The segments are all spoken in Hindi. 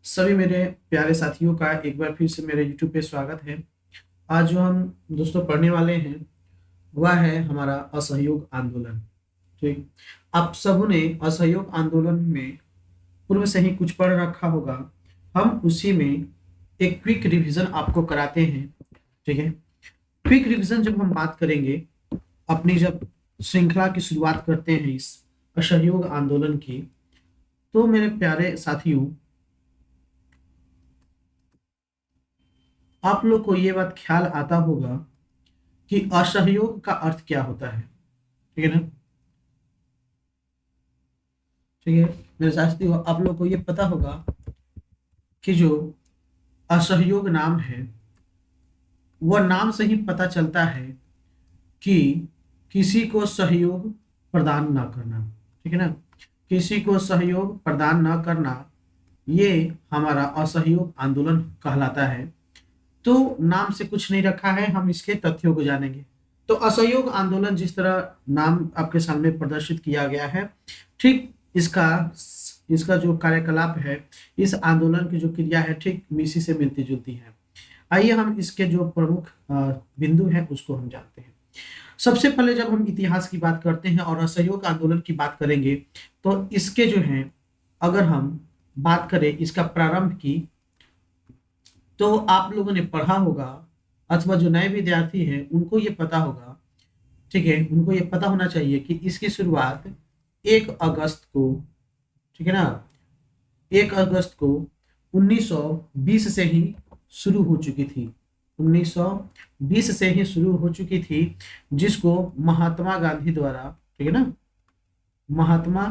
सभी मेरे प्यारे साथियों का एक बार फिर से मेरे YouTube पे स्वागत है। आज जो हम दोस्तों पढ़ने वाले हैं वह है हमारा असहयोग आंदोलन। ठीक। आप सबों ने असहयोग आंदोलन में पूर्व से ही कुछ पढ़ रखा होगा। हम उसी में एक क्विक रिवीजन आपको कराते हैं। ठीक है। क्विक रिवीजन जब हम बात करेंगे, अपनी जब श्रृंखला की शुरुआत करते हैं इस असहयोग आंदोलन की, तो मेरे प्यारे साथियों, आप लोग को ये बात ख्याल आता होगा कि असहयोग का अर्थ क्या होता है। ठीक है ना। ठीक है। मेरे साथियों, आप लोग को ये पता होगा कि जो असहयोग नाम है, वह नाम से ही पता चलता है कि किसी को सहयोग प्रदान ना करना। ठीक है ना। किसी को सहयोग प्रदान ना करना, ये हमारा असहयोग आंदोलन कहलाता है। तो नाम से कुछ नहीं रखा है, हम इसके तथ्यों को जानेंगे। तो असहयोग आंदोलन जिस तरह नाम आपके सामने प्रदर्शित किया गया है, ठीक इसका इसका जो कार्यकलाप है, इस आंदोलन की जो क्रिया है, ठीक इसी से मिलती जुलती है। आइए हम इसके जो प्रमुख बिंदु हैं उसको हम जानते हैं। सबसे पहले जब हम इतिहास की बात करते हैं और असहयोग आंदोलन की बात करेंगे, तो इसके जो है, अगर हम बात करें इसका प्रारंभ की, तो आप लोगों ने पढ़ा होगा, अथवा जो नए विद्यार्थी हैं उनको ये पता होगा। ठीक है, उनको ये पता होना चाहिए कि इसकी शुरुआत 1 अगस्त को, ठीक है ना, 1 अगस्त को 1920 से ही शुरू हो चुकी थी। 1920 से ही शुरू हो चुकी थी, जिसको महात्मा गांधी द्वारा, ठीक है ना, महात्मा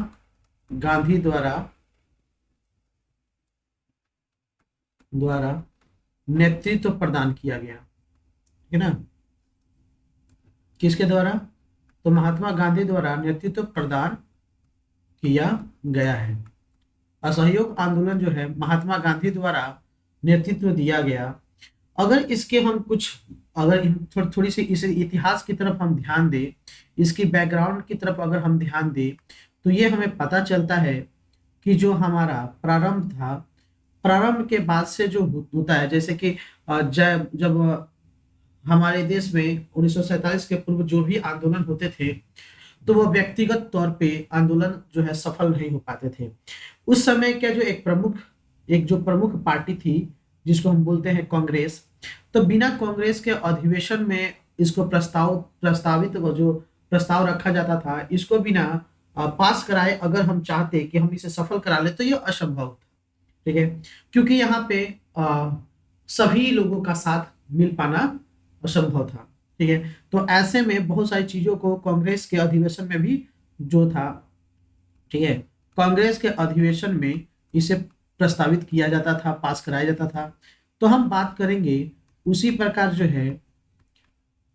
गांधी द्वारा द्वारा नेतृत्व प्रदान किया गया। ठीक है ना। किसके द्वारा? तो महात्मा गांधी द्वारा नेतृत्व प्रदान किया गया है। असहयोग आंदोलन जो है महात्मा गांधी द्वारा नेतृत्व दिया गया। अगर इसके हम कुछ, अगर थोड़ी सी इस इतिहास की तरफ हम ध्यान दें, इसकी बैकग्राउंड की तरफ अगर हम ध्यान दें, तो ये हमें पता चलता है कि जो हमारा प्रारंभ था, प्रारंभ के बाद से जो होता है, जैसे कि जब जब हमारे देश में 1947 के पूर्व जो भी आंदोलन होते थे, तो वो व्यक्तिगत तौर पे आंदोलन जो है सफल नहीं हो पाते थे। उस समय क्या, जो एक जो प्रमुख पार्टी थी, जिसको हम बोलते हैं कांग्रेस, तो बिना कांग्रेस के अधिवेशन में इसको प्रस्तावित वो जो प्रस्ताव रखा जाता था, इसको बिना पास कराए अगर हम चाहते कि हम इसे सफल करा ले, तो ये असंभव था। ठीक है। क्योंकि यहाँ पे सभी लोगों का साथ मिल पाना असंभव था। ठीक है। तो ऐसे में बहुत सारी चीजों को कांग्रेस के अधिवेशन में भी जो था, ठीक है, कांग्रेस के अधिवेशन में इसे प्रस्तावित किया जाता था, पास कराया जाता था। तो हम बात करेंगे उसी प्रकार जो है,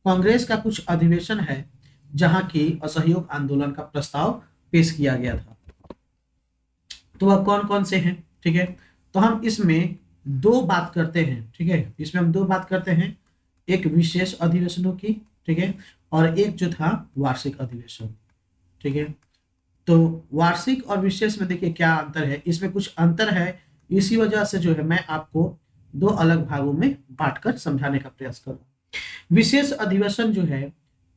कांग्रेस का कुछ अधिवेशन है जहां की असहयोग आंदोलन का प्रस्ताव पेश किया गया था। तो वह कौन कौन से हैं? ठीक है। तो हम इसमें दो बात करते हैं। ठीक है, इसमें हम दो बात करते हैं, एक विशेष अधिवेशनों की, ठीक है, और एक जो था वार्षिक अधिवेशन। ठीक है। तो वार्षिक और विशेष में देखिए क्या अंतर है, इसमें कुछ अंतर है। इसी वजह से जो है मैं आपको दो अलग भागों में बांटकर समझाने का प्रयास करूँ। विशेष अधिवेशन जो है,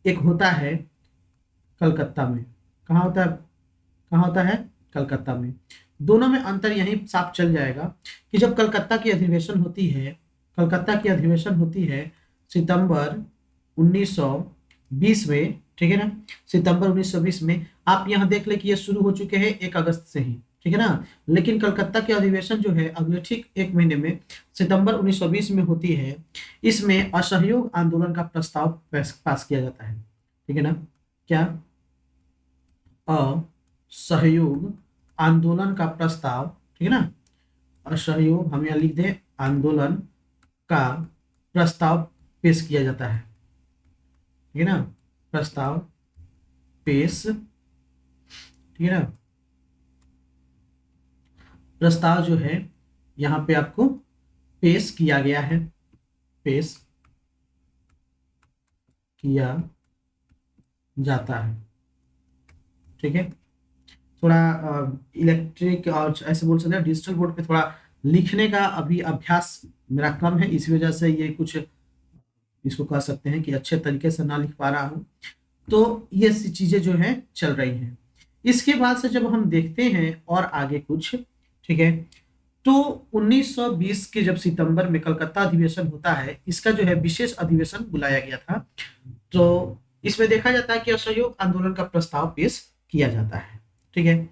एक होता है कलकत्ता में। कहाँ होता है? कहाँ होता है? कलकत्ता में। दोनों में अंतर यही साफ चल जाएगा कि जब कलकत्ता की अधिवेशन होती है, कलकत्ता की अधिवेशन होती है सितंबर 1920 में। ठीक है ना। सितंबर 1920 में आप यहाँ देख ले कि ये शुरू हो चुके हैं 1 अगस्त से ही। ठीक है ना। लेकिन कलकत्ता की अधिवेशन जो है अगले ठीक एक महीने में, सितंबर 1920 में होती है। इसमें असहयोग आंदोलन का प्रस्ताव पास किया जाता है। ठीक है ना। क्या? असहयोग आंदोलन का प्रस्ताव। ठीक है ना। असहयोग हम यहाँ लिख दें, आंदोलन का प्रस्ताव पेश किया जाता है। ठीक है ना। प्रस्ताव पेश, ठीक है ना, प्रस्ताव जो है यहाँ पे आपको पेश किया गया है, पेश किया जाता है। ठीक है। थोड़ा इलेक्ट्रिक और ऐसे बोल सकते हैं, डिजिटल बोर्ड पे थोड़ा लिखने का अभी अभ्यास मेरा कम है, इसी वजह से ये कुछ इसको कह सकते हैं कि अच्छे तरीके से ना लिख पा रहा हूँ। तो ये सी चीजें जो है चल रही हैं। इसके बाद से जब हम देखते हैं और आगे कुछ, ठीक है, तो 1920 के जब सितंबर में कलकत्ता अधिवेशन होता है, इसका जो है विशेष अधिवेशन बुलाया गया था। तो इसमें देखा जाता है कि असहयोग आंदोलन का प्रस्ताव पेश किया जाता है, ठीक है।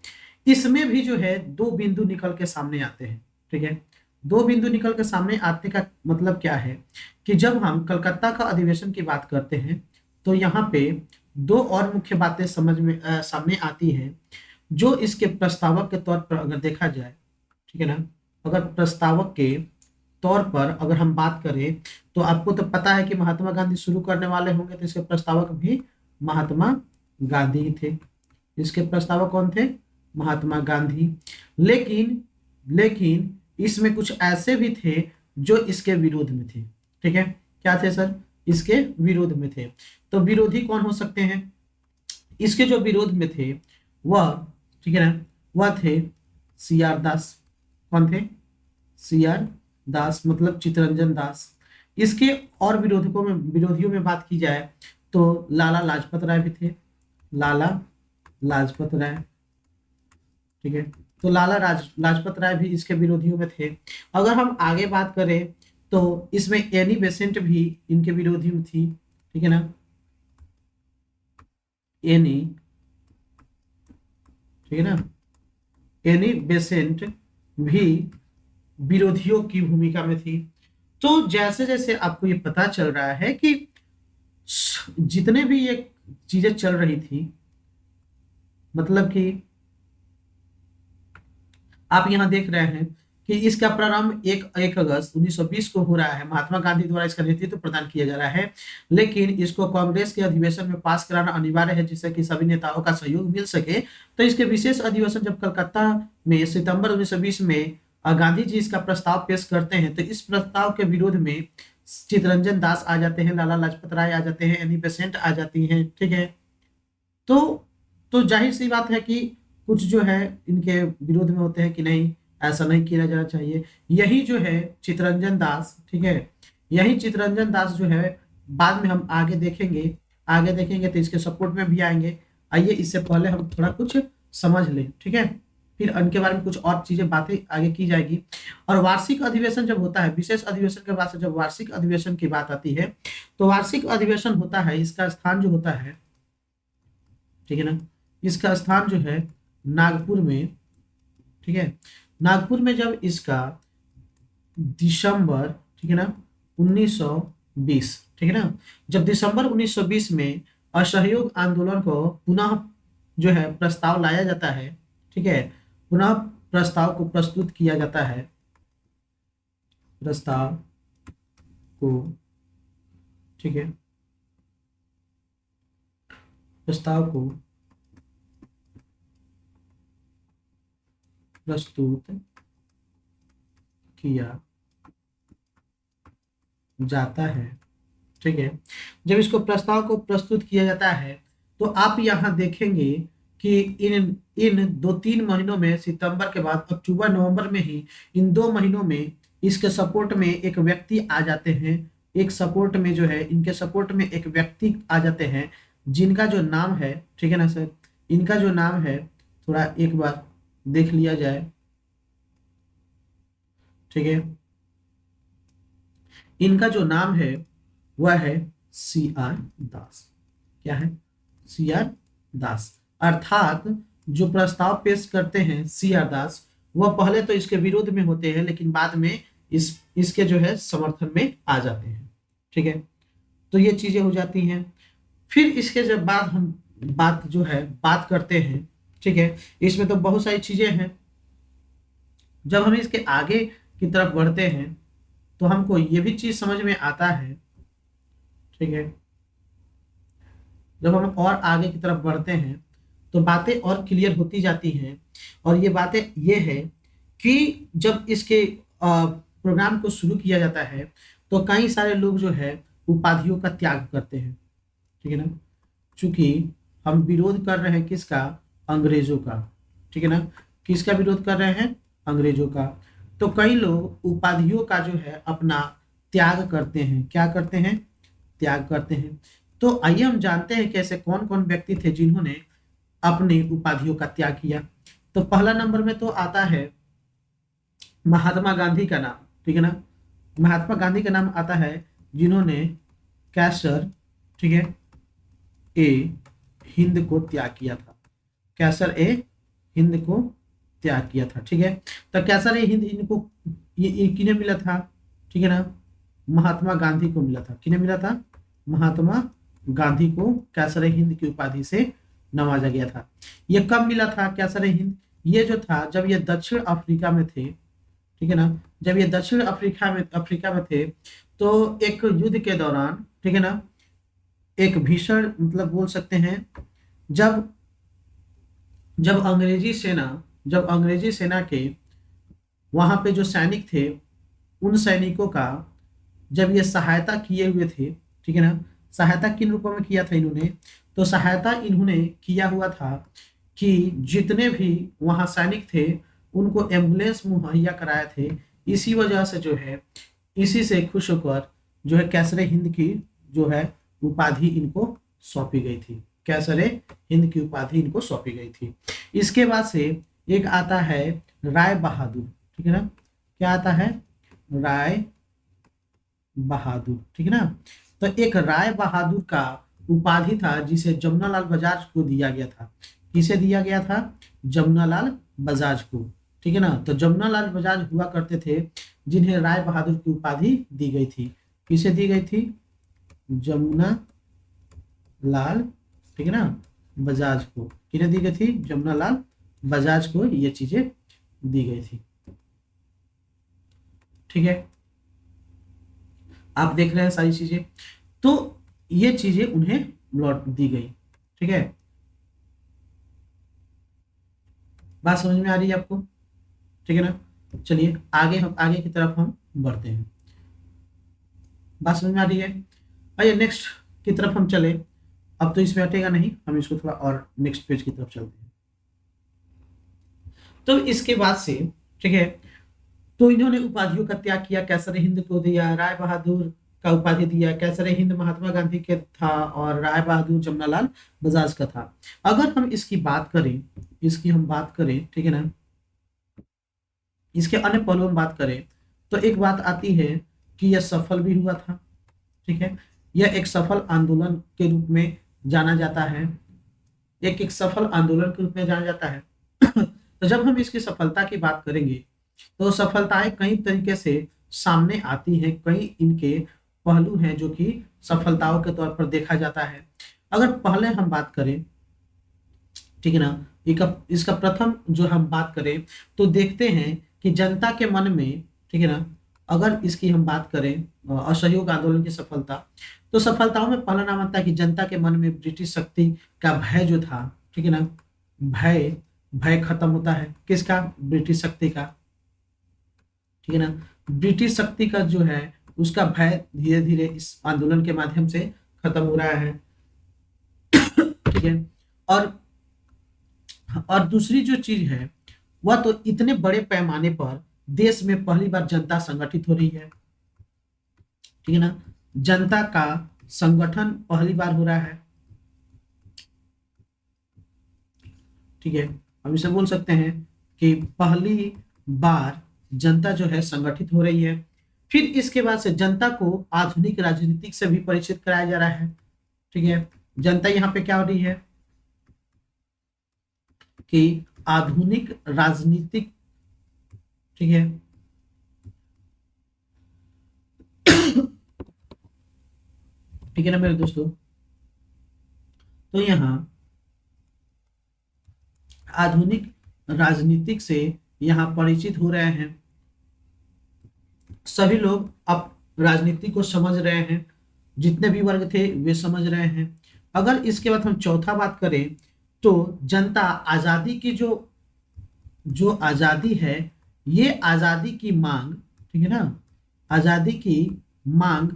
इसमें भी जो है दो बिंदु निकल के सामने आते हैं, ठीक है। दो बिंदु निकल के सामने आने का मतलब क्या है कि जब हम कलकत्ता का अधिवेशन की बात करते हैं तो यहाँ पे दो और मुख्य बातें समझ में सामने आती हैं, जो इसके प्रस्तावक के तौर पर अगर देखा जाए, ठीक है ना, अगर प्रस्तावक के तौर पर अगर हम बात करें तो आपको तो पता है कि महात्मा गांधी शुरू करने वाले होंगे, तो इसके प्रस्तावक भी महात्मा गांधी ही थे। इसके प्रस्तावक कौन थे? महात्मा गांधी। लेकिन लेकिन इसमें कुछ ऐसे भी थे जो इसके विरोध में थे, ठीक है। क्या थे सर? इसके विरोध में थे। तो विरोधी कौन हो सकते हैं? इसके जो विरोध में थे वह, ठीक है ना, वह थे सी आर दास। कौन थे? सी आर दास, मतलब चित्तरंजन दास। इसके और विरोधियों में बात की जाए तो लाला लाजपत राय भी थे। लाला लाजपत राय, ठीक है। तो लाजपत राय भी इसके विरोधियों में थे। अगर हम आगे बात करें तो इसमें एनी बेसेंट भी इनके विरोधी में थी, ठीक है ना। एनी, ठीक है ना, एनी बेसेंट भी विरोधियों की भूमिका में थी। तो जैसे जैसे आपको ये पता चल रहा है कि जितने भी ये चीजें चल रही थी, मतलब कि आप यहां देख रहे हैं कि इसका प्रारंभ 1 अगस्त 1920 को हो रहा है। महात्मा गांधी द्वारा इसका नेतृत्व प्रदान किया जा रहा है, लेकिन इसको कांग्रेस के अधिवेशन में पास कराना अनिवार्य है जिससे कि सभी नेताओं का सहयोग मिल सके। तो इसके विशेष अधिवेशन जब कलकत्ता में सितंबर 1920 में गांधी जी इसका प्रस्ताव पेश करते हैं, तो इस प्रस्ताव के विरोध में चित्तरंजन दास आ जाते हैं, लाला लाजपत राय आ जाते हैं, एनी बेसेंट आ जाती हैं, ठीक है। तो जाहिर सी बात है कि कुछ जो है इनके विरोध में होते हैं कि नहीं, ऐसा नहीं किया जाना चाहिए। यही जो है चित्तरंजन दास, ठीक है, यही चित्तरंजन दास जो है बाद में हम आगे देखेंगे तो इसके सपोर्ट में भी आएंगे। आइए इससे पहले हम थोड़ा कुछ समझ लें, ठीक है, फिर उनके बारे में कुछ और चीजें बातें आगे की जाएगी। और वार्षिक अधिवेशन जब होता है, विशेष अधिवेशन के बाद से जब वार्षिक अधिवेशन की बात आती है, तो वार्षिक अधिवेशन होता है, इसका स्थान जो होता है, ठीक है ना, इसका स्थान जो है नागपुर में, ठीक है। नागपुर में जब इसका दिसंबर, ठीक है ना, 1920, ठीक है ना, जब दिसंबर 1920 में असहयोग आंदोलन को पुनः जो है प्रस्ताव लाया जाता है, ठीक है, पुनः प्रस्ताव को प्रस्तुत किया जाता है, प्रस्ताव को, ठीक है, प्रस्ताव को प्रस्तुत किया जाता है, ठीक है। जब इसको प्रस्ताव को प्रस्तुत किया जाता है तो आप यहां देखेंगे कि इन इन 2-3 महीनों में, सितंबर के बाद अक्टूबर नवंबर में ही, इन 2 महीनों में इसके सपोर्ट में एक व्यक्ति आ जाते हैं। एक सपोर्ट में जो है, इनके सपोर्ट में एक व्यक्ति आ जाते हैं जिनका जो नाम है, ठीक है ना सर, इनका जो नाम है, थोड़ा एक बार देख लिया जाए, ठीक है। इनका जो नाम है वह है सी आर दास। क्या है? सी आर दास। अर्थात जो प्रस्ताव पेश करते हैं सी आर दास, वह पहले तो इसके विरोध में होते हैं लेकिन बाद में इसके जो है समर्थन में आ जाते हैं, ठीक है। तो ये चीजें हो जाती हैं। फिर इसके जब बाद हम बात करते हैं, ठीक है, इसमें तो बहुत सारी चीजें हैं। जब हम इसके आगे की तरफ बढ़ते हैं तो हमको ये भी चीज समझ में आता है, ठीक है, जब हम और आगे की तरफ बढ़ते हैं तो बातें और क्लियर होती जाती हैं। और ये बातें ये है कि जब इसके प्रोग्राम को शुरू किया जाता है तो कई सारे लोग जो है उपाधियों का त्याग करते हैं, ठीक है ना, चूंकि हम विरोध कर रहे हैं किसका? अंग्रेजों का, ठीक है ना। किसका विरोध कर रहे हैं? अंग्रेजों का। तो कई लोग उपाधियों का जो है अपना त्याग करते हैं। क्या करते हैं? त्याग करते हैं। तो आइए हम जानते हैं कि ऐसे कौन कौन व्यक्ति थे जिन्होंने अपनी उपाधियों का त्याग किया। तो पहला नंबर में तो आता है महात्मा गांधी का नाम। ठीक है ना, महात्मा गांधी का नाम आता है जिन्होंने कैसर, ठीक है, ए हिंद को त्याग किया था। कैसर ए हिंद को त्याग किया था। ठीक है, तो कैसर ए हिंद इनको ये किन्हें मिला था? ठीक है ना, महात्मा गांधी को मिला था। किन्हें मिला था? महात्मा गांधी को कैसर ए हिंद की उपाधि से नवाजा गया था। ये कब मिला था कैसर ए हिंद? ये जो था जब ये दक्षिण अफ्रीका में थे। ठीक है ना, जब ये दक्षिण अफ्रीका में थे तो एक युद्ध के दौरान, ठीक है ना, एक भीषण मतलब बोल सकते हैं, जब जब अंग्रेजी सेना के वहां पे जो सैनिक थे उन सैनिकों का जब ये सहायता किए हुए थे। ठीक है ना, सहायता किन रूपों में किया था इन्होंने? तो सहायता इन्होंने किया हुआ था कि जितने भी वहां सैनिक थे उनको एम्बुलेंस मुहैया कराए थे। इसी वजह से जो है, इसी से खुश होकर जो है कैसरे हिंद की जो है उपाधि इनको सौंपी गई थी। कैसरे हिंद की उपाधि इनको सौंपी गई थी। इसके बाद से एक आता है राय बहादुर। ठीक है ना, क्या आता है? राय बहादुर। ठीक है ना, तो एक राय बहादुर का उपाधि था जिसे जमुनालाल बजाज को दिया गया था। किसे दिया गया था? जमुनालाल बजाज को। ठीक है ना, तो जमुनालाल बजाज हुआ करते थे जिन्हें राय बहादुर की उपाधि दी गई थी। किसे दी गई थी? जमुना लाल, ठीक है ना, बजाज को। किन्हें दी गई थी? जमुनालाल बजाज को ये चीजें दी गई थी। ठीक है, आप देख रहे हैं सारी चीजें। तो ये चीजें उन्हें लौट दी गई। ठीक है, बात समझ में आ रही है आपको? ठीक है ना, चलिए आगे की तरफ हम बढ़ते हैं। बात समझ में आ रही है? आइए नेक्स्ट की तरफ हम चले। अब तो इसमें हटेगा नहीं, हम इसको थोड़ा और नेक्स्ट पेज की तरफ चलते हैं। तो इसके बाद से, ठीक है, तो इन्होंने उपाधियों का त्याग किया। कैसर हिंद को दिया, राय बहादुर का उपाधि दिया। कैसर हिंद महात्मा गांधी के था और राय बहादुर जमुनालाल बजाज का था। अगर हम इसकी बात करें, ठीक है ना, इसके अन्य पहलुओं में बात करें तो एक बात आती है कि यह सफल भी हुआ था। ठीक है, यह एक सफल आंदोलन के रूप में जाना जाता है। एक सफल आंदोलन के रूप में जाना जाता है। तो जब हम इसकी सफलता की बात करेंगे तो सफलताएं कई तरीके से सामने आती हैं। कई इनके पहलू हैं जो कि सफलताओं के तौर पर देखा जाता है। अगर पहले हम बात करें, ठीक है ना, इसका प्रथम जो हम बात करें तो देखते हैं कि जनता के मन में, ठीक है ना, अगर इसकी हम बात करें असहयोग आंदोलन की सफलता, तो सफलताओं में पहला नाम आता है कि जनता के मन में ब्रिटिश शक्ति का भय जो था, ठीक है ना, भय भय खत्म होता है। किसका? ब्रिटिश शक्ति का। ठीक है ना, ब्रिटिश शक्ति का जो है उसका भय धीरे धीरे इस आंदोलन के माध्यम से खत्म हो रहा है। ठीक है, और दूसरी जो चीज है वह तो इतने बड़े पैमाने पर देश में पहली बार जनता संगठित हो रही है। ठीक है ना, जनता का संगठन पहली बार हो रहा है। ठीक है, हम इसे बोल सकते हैं कि पहली बार जनता जो है संगठित हो रही है। फिर इसके बाद से जनता को आधुनिक राजनीतिक से भी परिचित कराया जा रहा है। ठीक है, जनता यहाँ पे क्या हो रही है कि आधुनिक राजनीतिक, ठीक है, ठीक है ना मेरे दोस्तों, तो यहाँ आधुनिक राजनीतिक से यहाँ परिचित हो रहे हैं। सभी लोग अब राजनीति को समझ रहे हैं, जितने भी वर्ग थे वे समझ रहे हैं। अगर इसके बाद हम चौथा बात करें तो जनता आजादी की जो जो आजादी है, ये आजादी की मांग, ठीक है ना, आजादी की मांग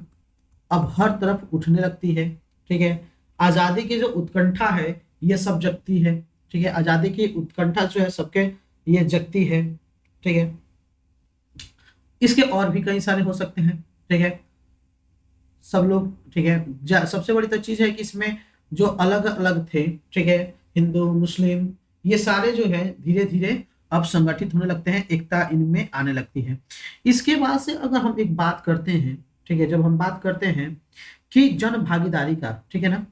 अब हर तरफ उठने लगती है। ठीक है, आजादी की जो उत्कंठा है ये सब जगती है। ठीक है, आजादी की उत्कंठा जो है सबके ये जगती है। ठीक है, इसके और भी कई सारे हो सकते हैं, ठीक है। सब लोग, ठीक है, सबसे बड़ी तो चीज है कि इसमें जो अलग अलग थे, ठीक है, हिंदू मुस्लिम, ये सारे जो है धीरे धीरे अब संगठित होने लगते हैं, एकता इनमें आने लगती है। इसके बाद से अगर हम एक बात करते हैं, ठीक है, जब हम बात करते हैं कि जन भागीदारी का, ठीक है ना,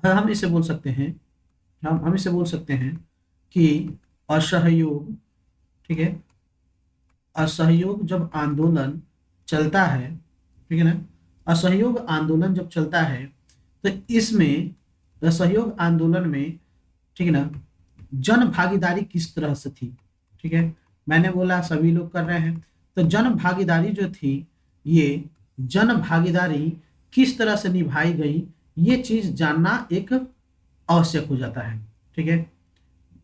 हम इसे बोल सकते हैं, हम इसे बोल सकते हैं कि असहयोग, ठीक है, असहयोग जब आंदोलन चलता है, ठीक है ना, असहयोग आंदोलन जब चलता है तो इसमें असहयोग आंदोलन में, ठीक है ना, जन भागीदारी किस तरह से थी, ठीक है, मैंने बोला सभी लोग कर रहे हैं, तो जन भागीदारी जो थी, ये जन भागीदारी किस तरह से निभाई गई, ये चीज जानना एक आवश्यक हो जाता है, ठीक है।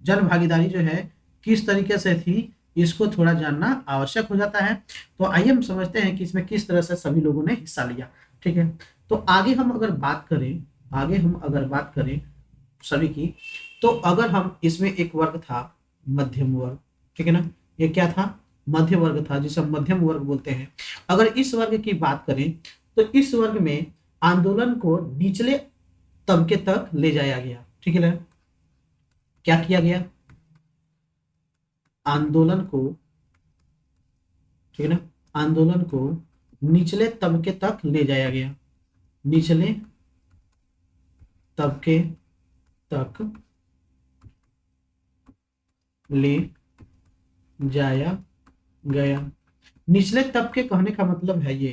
जन भागीदारी जो है किस तरीके से थी, इसको थोड़ा जानना आवश्यक हो जाता है। तो आइए हम समझते हैं कि इसमें किस तरह से सभी लोगों ने हिस्सा लिया, ठीक है। तो आगे हम अगर बात करें, आगे हम अगर बात करें सभी की, तो अगर हम इसमें एक वर्ग था मध्यम वर्ग, ठीक है ना, ये क्या था, मध्य वर्ग था, जिसे हम मध्यम वर्ग बोलते हैं। अगर इस वर्ग की बात करें तो इस वर्ग में आंदोलन को निचले तबके तक ले जाया गया, ठीक है ना, क्या किया गया, आंदोलन को, ठीक है ना, आंदोलन को निचले तबके तक ले जाया गया, निचले तबके तक ले जाया गया। निचले तबके कहने का मतलब है ये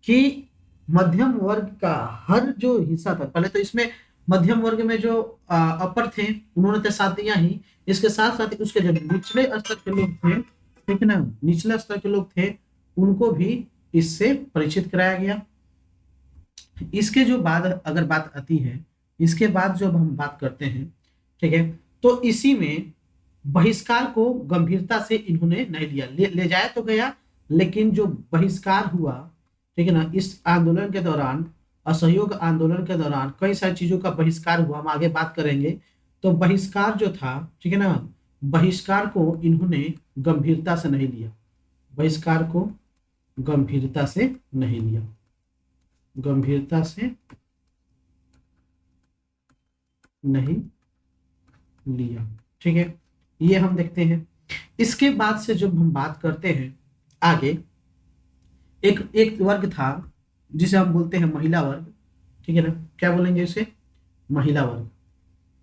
कि मध्यम वर्ग का हर जो हिस्सा था, पहले तो इसमें मध्यम वर्ग में जो अपर थे उन्होंने तो साथ दिया ही, इसके साथ साथ उसके जो निचले स्तर के लोग थे, ठीक है ना, निचले स्तर के लोग थे, उनको भी इससे परिचित कराया गया। इसके जो बाद अगर बात आती है, इसके बाद जब हम बात करते हैं, ठीक है, तो इसी में बहिष्कार को गंभीरता से इन्होंने नहीं लिया, ले जाया तो गया, लेकिन जो बहिष्कार हुआ, ठीक है ना, इस आंदोलन के दौरान, असहयोग आंदोलन के दौरान कई सारी चीजों का बहिष्कार हुआ, हम आगे बात करेंगे। तो बहिष्कार जो था, ठीक है ना, बहिष्कार को इन्होंने गंभीरता से नहीं लिया, बहिष्कार को गंभीरता से नहीं लिया, गंभीरता से नहीं लिया, ठीक है, ये हम देखते हैं। इसके बाद से जब हम बात करते हैं आगे, एक एक वर्ग था जिसे हम बोलते हैं महिला वर्ग, ठीक है ना, क्या बोलेंगे इसे, महिला वर्ग,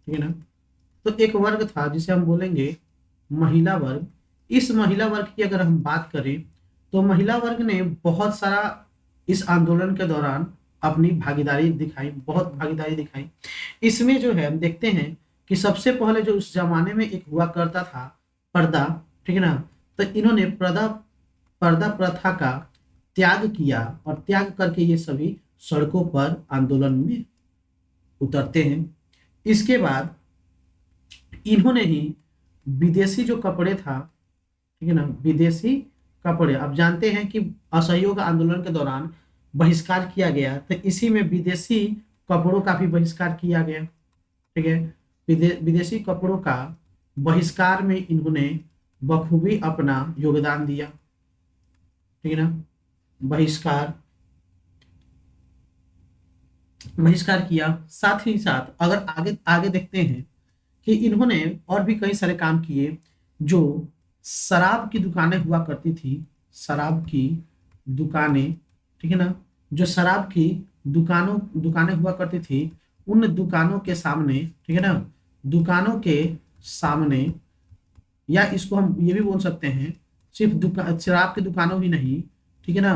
ठीक है ना। तो एक वर्ग था जिसे हम बोलेंगे महिला वर्ग। इस महिला वर्ग की अगर हम बात करें तो महिला वर्ग ने बहुत सारा इस आंदोलन के दौरान अपनी भागीदारी दिखाई, बहुत भागीदारी दिखाई। इसमें जो है हम देखते हैं कि सबसे पहले जो उस जमाने में एक हुआ करता था पर्दा, ठीक है ना, तो इन्होंने पर्दा पर्दा प्रथा का त्याग किया और त्याग करके ये सभी सड़कों पर आंदोलन में उतरते हैं। इसके बाद इन्होंने ही विदेशी जो कपड़े था, ठीक है ना, विदेशी कपड़े, अब जानते हैं कि असहयोग आंदोलन के दौरान बहिष्कार किया गया, तो इसी में विदेशी कपड़ों का भी बहिष्कार किया गया, ठीक है। विदेशी कपड़ों का बहिष्कार में इन्होंने बखूबी अपना योगदान दिया, ठीक है ना, बहिष्कार बहिष्कार किया। साथ ही साथ अगर आगे आगे देखते हैं कि इन्होंने और भी कई सारे काम किए। जो शराब की दुकानें हुआ करती थी, शराब की दुकानें, ठीक है ना, जो शराब की दुकानें हुआ करती थी, उन दुकानों के सामने, ठीक है ना, दुकानों के सामने, या इसको हम ये भी बोल सकते हैं सिर्फ दुकान, शराब की दुकानों ही नहीं, ठीक है ना,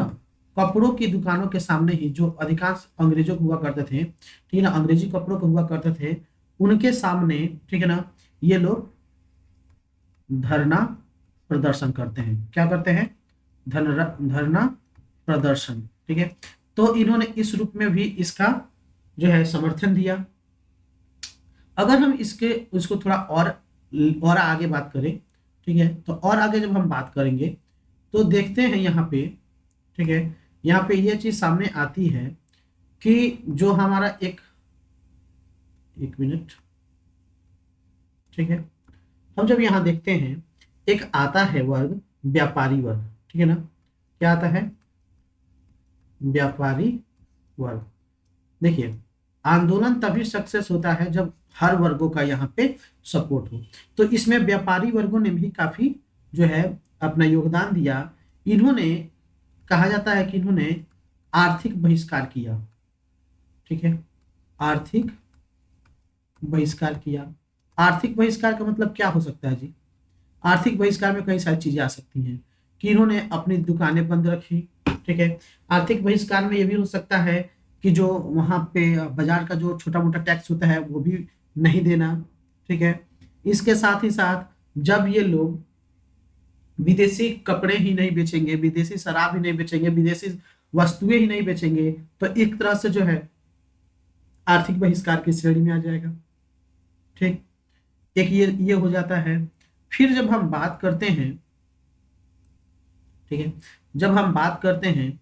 कपड़ों की दुकानों के सामने ही, जो अधिकांश अंग्रेजों को हुआ करते थे, ठीक है ना, अंग्रेजी कपड़ों को हुआ करते थे, उनके सामने, ठीक है ना, ये लोग धरना प्रदर्शन करते हैं। क्या करते हैं, धरना प्रदर्शन, ठीक है। तो इन्होंने इस रूप में भी इसका जो है समर्थन दिया। अगर हम इसको थोड़ा और आगे बात करें, ठीक है, तो और आगे जब हम बात करेंगे तो देखते हैं यहाँ पे, ठीक है, यहाँ पे ये चीज सामने आती है कि जो हमारा एक मिनट, ठीक है, हम जब यहाँ देखते हैं एक आता है वर्ग व्यापारी वर्ग, ठीक है ना, क्या आता है, व्यापारी वर्ग। देखिए, आंदोलन तभी सक्सेस होता है जब हर वर्गों का यहाँ पे सपोर्ट हो। तो इसमें व्यापारी वर्गों ने भी काफी जो है अपना योगदान दिया। इन्होंने, कहा जाता है कि इन्होंने आर्थिक बहिष्कार किया। ठीक है, आर्थिक बहिष्कार किया। आर्थिक बहिष्कार का मतलब क्या हो सकता है जी? आर्थिक बहिष्कार में कई सारी चीजें आ सकती हैं कि इन्होंने अपनी दुकानें बंद रखी। ठीक है, आर्थिक बहिष्कार में ये भी हो सकता है कि जो वहां पे बाजार का जो छोटा मोटा टैक्स होता है वो भी नहीं देना। ठीक है, इसके साथ ही साथ जब ये लोग विदेशी कपड़े ही नहीं बेचेंगे, विदेशी शराब ही नहीं बेचेंगे, विदेशी वस्तुएं ही नहीं बेचेंगे, तो एक तरह से जो है आर्थिक बहिष्कार की श्रेणी में आ जाएगा। ठीक, एक ये हो जाता है। फिर जब हम बात करते हैं, ठीक है, जब हम बात करते हैं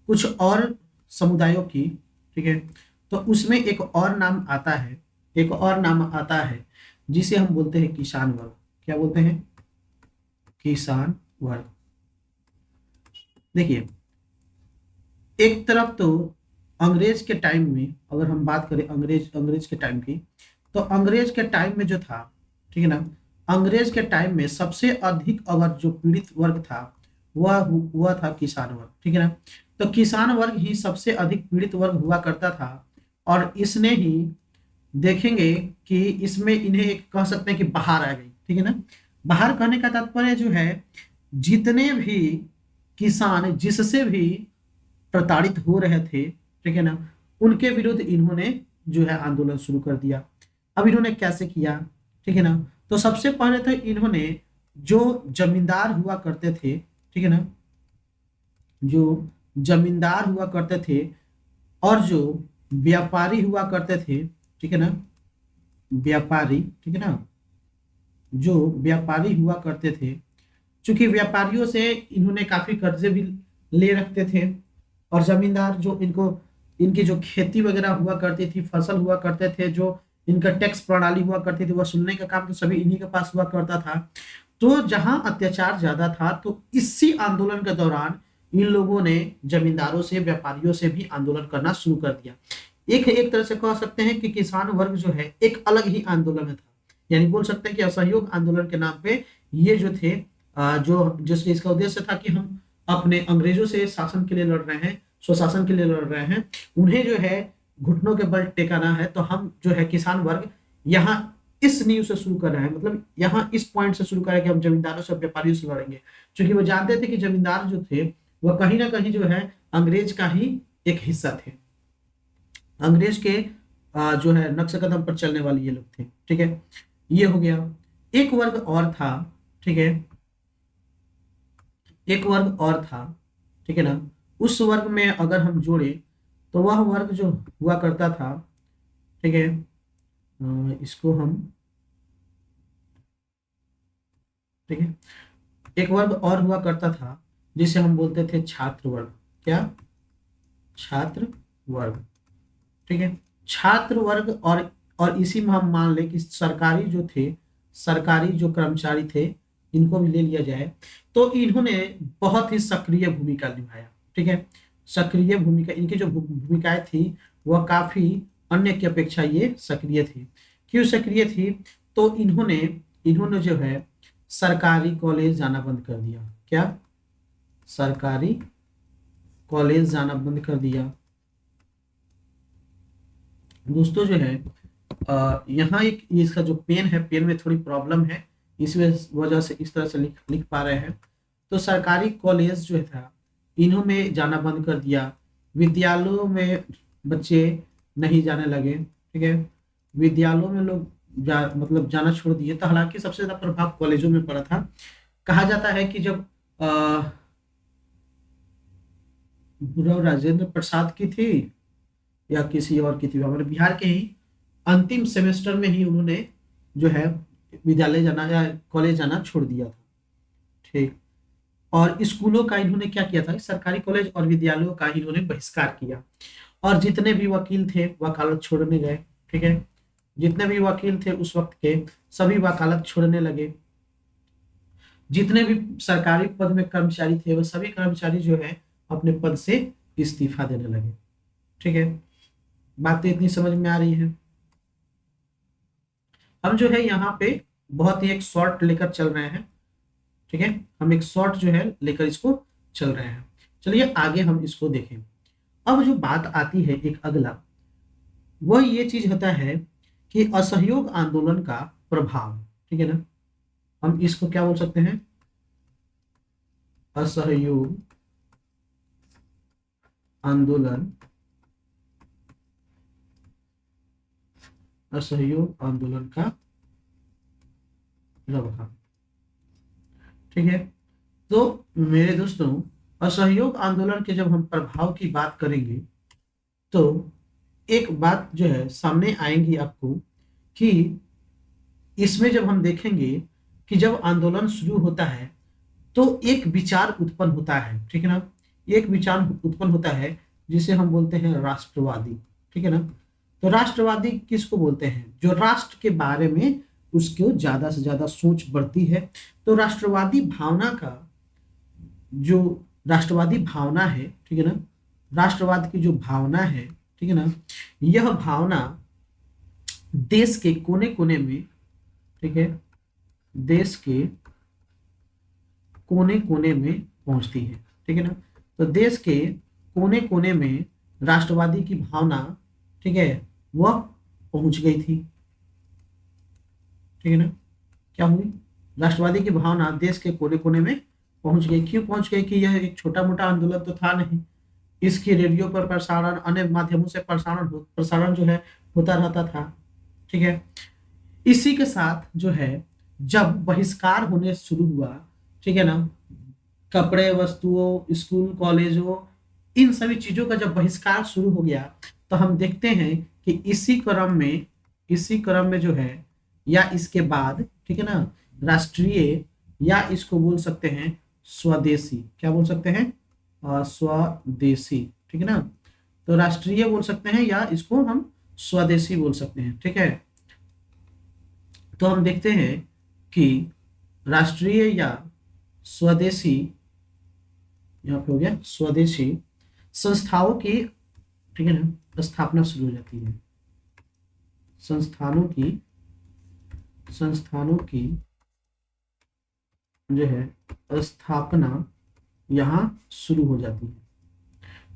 कुछ और समुदायों की, ठीक है, तो उसमें एक और नाम आता है, एक और नाम आता है जिसे हम बोलते हैं किसान वर्ग। क्या बोलते हैं? किसान वर्ग। देखिए, एक तरफ तो अंग्रेज के टाइम में, अगर हम बात करें अंग्रेज के टाइम की, तो अंग्रेज के टाइम में जो था, ठीक है ना, अंग्रेज के टाइम में सबसे अधिक अगर जो पीड़ित वर्ग था वह था किसान वर्ग। ठीक है ना, तो किसान वर्ग ही सबसे अधिक पीड़ित वर्ग हुआ करता था। और इसने ही, देखेंगे कि इसमें इन्हें एक कह सकते हैं कि बाहर आ गई। ठीक है ना, बाहर कहने का तात्पर्य जो है, जितने भी किसान जिससे भी प्रताड़ित हो रहे थे, ठीक है ना, उनके विरुद्ध इन्होंने जो है आंदोलन शुरू कर दिया। अब इन्होंने कैसे किया? ठीक है ना, तो सबसे पहले तो इन्होंने जो जमींदार हुआ करते थे, ठीक है ना, जो जमींदार हुआ करते थे और जो व्यापारी हुआ करते थे, ठीक है ना, व्यापारी, ठीक है ना, जो व्यापारी हुआ करते थे, क्योंकि व्यापारियों से इन्होंने काफी कर्जे भी ले रखते थे। और जमींदार जो इनको, इनकी जो खेती वगैरह हुआ करती थी, फसल हुआ करते थे, जो इनका टैक्स प्रणाली हुआ करती थी, वसूलने का काम तो सभी इन्हीं के पास हुआ करता था। तो जहां अत्याचार ज्यादा था, तो इसी आंदोलन के दौरान इन लोगों ने जमींदारों से, व्यापारियों से भी आंदोलन करना शुरू कर दिया। एक एक तरह से कह सकते हैं कि किसान वर्ग जो है एक अलग ही आंदोलन में था। यानी बोल सकते हैं कि असहयोग आंदोलन के नाम पे ये जो थे, जो जिसके इसका उद्देश्य था कि हम अपने अंग्रेजों से शासन के लिए लड़ रहे हैं, स्वशासन के लिए लड़ रहे हैं, उन्हें जो है घुटनों के बल टेकाना है। तो हम जो है किसान वर्ग यहाँ इस नींव से शुरू कर रहे हैं, मतलब यहाँ इस पॉइंट से शुरू कर रहे हैं कि हम जमींदारों से, व्यापारियों से लड़ेंगे। क्योंकि वो जानते थे कि जमींदार जो थे वह कहीं ना कहीं जो है अंग्रेज का ही एक हिस्सा थे। अंग्रेज के जो है नक्शे कदम पर चलने वाले ये लोग थे। ठीक है, ये हो गया। एक वर्ग और था, ठीक है, एक वर्ग और था, ठीक है ना, उस वर्ग में अगर हम जोड़े तो वह वर्ग जो हुआ करता था, ठीक है, इसको हम, ठीक है, एक वर्ग और हुआ करता था जिसे हम बोलते थे छात्र वर्ग। क्या? छात्र वर्ग। ठीक है, छात्र वर्ग। और इसी में हम मान लें कि सरकारी जो थे, सरकारी जो कर्मचारी थे, इनको भी ले लिया जाए, तो इन्होंने बहुत ही सक्रिय भूमिका निभाया। ठीक है, सक्रिय भूमिका, इनकी जो भूमिकाएं थी वह काफी अन्य की अपेक्षा ये सक्रिय थी। क्यों सक्रिय थी? तो इन्होंने इन्होंने जो है सरकारी कॉलेज जाना बंद कर दिया। क्या? सरकारी कॉलेज जाना बंद कर दिया। दोस्तों जो है यहाँ एक इसका जो पेन है, पेन में थोड़ी प्रॉब्लम है, इस वजह से इस तरह से लिख लिख पा रहे हैं। तो सरकारी कॉलेज जो था इन्हों में जाना बंद कर दिया। विद्यालयों में बच्चे नहीं जाने लगे। ठीक है, विद्यालयों में लोग मतलब जाना छोड़ दिए। तो हालांकि सबसे ज्यादा प्रभाव कॉलेजों में पड़ा था। कहा जाता है कि जब राजेंद्र प्रसाद की थी या किसी और की थी, हमारे बिहार के ही अंतिम सेमेस्टर में ही उन्होंने जो है विद्यालय जाना या कॉलेज जाना छोड़ दिया था। ठीक, और स्कूलों का इन्होंने क्या किया था? सरकारी कॉलेज और विद्यालयों का इन्होंने बहिष्कार किया। और जितने भी वकील थे वकालत छोड़ने गए। ठीक है, जितने भी वकील थे उस वक्त के, सभी वकालत छोड़ने लगे। जितने भी सरकारी पद में कर्मचारी थे वो सभी कर्मचारी जो है अपने पद से इस्तीफा देने लगे। ठीक है, बातें इतनी समझ में आ रही है। हम जो है यहाँ पे बहुत ही एक शॉर्ट लेकर चल रहे हैं। ठीक है, हम एक शॉर्ट जो है लेकर इसको चल रहे हैं। चलिए आगे हम इसको देखें। अब जो बात आती है एक अगला, वह ये चीज होता है कि असहयोग आंदोलन का प्रभाव। ठीक है ना, हम इसको क्या बोल सकते हैं, असहयोग आंदोलन, असहयोग आंदोलन का प्रभाव। ठीक है, तो मेरे दोस्तों, असहयोग आंदोलन के जब हम प्रभाव की बात करेंगे तो एक बात जो है सामने आएंगी आपको कि इसमें जब हम देखेंगे कि जब आंदोलन शुरू होता है तो एक विचार उत्पन्न होता है। ठीक है ना, एक विचार उत्पन्न होता है जिसे हम बोलते हैं राष्ट्रवादी। ठीक है ना, तो राष्ट्रवादी किसको बोलते हैं, जो राष्ट्र के बारे में उसको ज्यादा से ज्यादा सोच बढ़ती है। तो राष्ट्रवादी भावना का जो राष्ट्रवादी भावना है, ठीक है ना, राष्ट्रवाद की जो भावना है, ठीक है ना, यह भावना देश के कोने कोने में, ठीक है, देश के कोने कोने में पहुंचती है। ठीक है ना, तो देश के कोने कोने में राष्ट्रवादी की भावना, ठीक है, वह पहुंच गई थी। ठीक है ना, क्या हुई, राष्ट्रवादी की भावना देश के कोने कोने में पहुंच गई। क्यों पहुंच गई, कि यह एक छोटा मोटा आंदोलन तो था नहीं, इसकी रेडियो पर प्रसारण, अन्य माध्यमों से प्रसारण जो है होता रहता था। ठीक है, इसी के साथ जो है जब बहिष्कार होने शुरू हुआ, ठीक है ना, कपड़े वस्तुओं, स्कूल कॉलेजों, इन सभी चीजों का जब बहिष्कार शुरू हो गया तो हम देखते हैं कि इसी क्रम में जो है या इसके बाद, ठीक है ना, राष्ट्रीय, या इसको बोल सकते हैं स्वदेशी, क्या बोल सकते हैं, स्वदेशी। ठीक है ना, तो राष्ट्रीय बोल सकते हैं या इसको हम स्वदेशी बोल सकते हैं। ठीक है, तो हम देखते हैं कि राष्ट्रीय या स्वदेशी, यहाँ पे हो गया स्वदेशी संस्थाओं की, ठीक है ना, स्थापना शुरू हो जाती है। संस्थानों की जो है स्थापना यहाँ शुरू हो जाती है।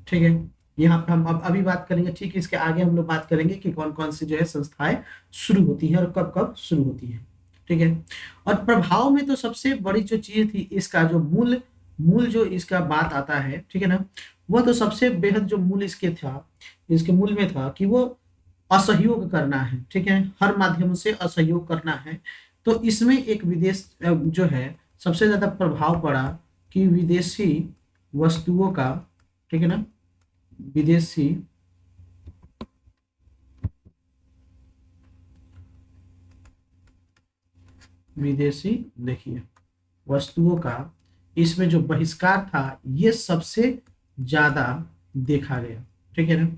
ठीक है, यहाँ पे हम अब अभी बात करेंगे, ठीक है, इसके आगे हम लोग बात करेंगे कि कौन कौन सी जो है संस्थाएं शुरू होती है और कब कब शुरू होती है। ठीक है, और प्रभाव में तो सबसे बड़ी जो चीज थी, इसका जो मूल मूल जो इसका बात आता है, ठीक है ना, वह तो सबसे बेहद जो मूल इसके मूल में था कि वो असहयोग करना है। ठीक है, हर माध्यम से असहयोग करना है। तो इसमें एक विदेश जो है सबसे ज्यादा प्रभाव पड़ा कि विदेशी वस्तुओं का, ठीक है ना, विदेशी विदेशी देखिए वस्तुओं का इसमें जो बहिष्कार था ये सबसे ज्यादा देखा गया। ठीक है ना,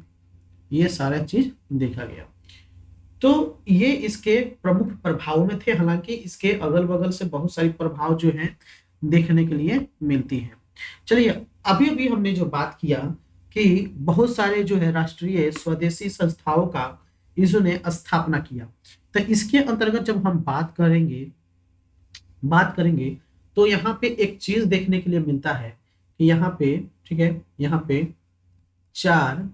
ये सारा चीज देखा गया। तो ये इसके प्रमुख प्रभावों में थे, हालांकि इसके अगल बगल से बहुत सारी प्रभाव जो हैं देखने के लिए मिलती हैं। चलिए, अभी अभी हमने जो बात किया कि बहुत सारे जो है राष्ट्रीय स्वदेशी संस्थाओं का इसने स्थापना किया, तो इसके अंतर्गत जब हम बात करेंगे तो यहाँ पे एक चीज देखने के लिए मिलता है कि यहाँ पे, ठीक है, यहाँ पे 4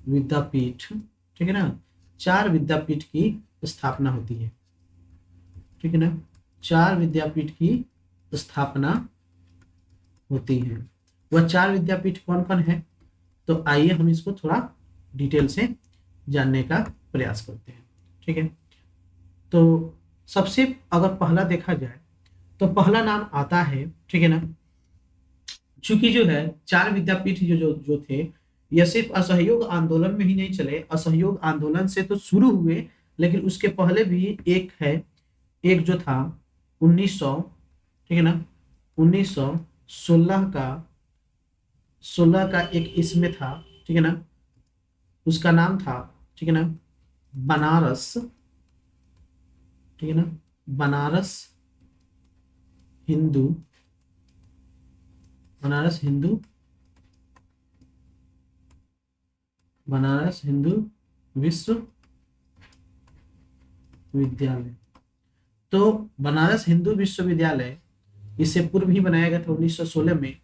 विद्यापीठ, ठीक है ना, 4 विद्यापीठ की स्थापना होती है। ठीक है ना, 4 विद्यापीठ की स्थापना होती है। वह 4 विद्यापीठ कौन कौन है, तो आइए हम इसको थोड़ा डिटेल से जानने का प्रयास करते हैं। ठीक है, तो सबसे अगर पहला देखा जाए तो पहला नाम आता है, ठीक है ना, चूंकि जो है 4 विद्यापीठ जो थे, यह सिर्फ असहयोग आंदोलन में ही नहीं चले, असहयोग आंदोलन से तो शुरू हुए, लेकिन उसके पहले भी एक जो था 1900, ठीक है ना, 1916 का 16 का एक इसमें था, ठीक है ना, उसका नाम था, ठीक है ना, बनारस ठीक है ना, बनारस हिंदू, बनारस हिंदू, बनारस हिंदू विश्वविद्यालय। तो बनारस हिंदू विश्वविद्यालय इससे पूर्व ही बनाया गया था 1916 में।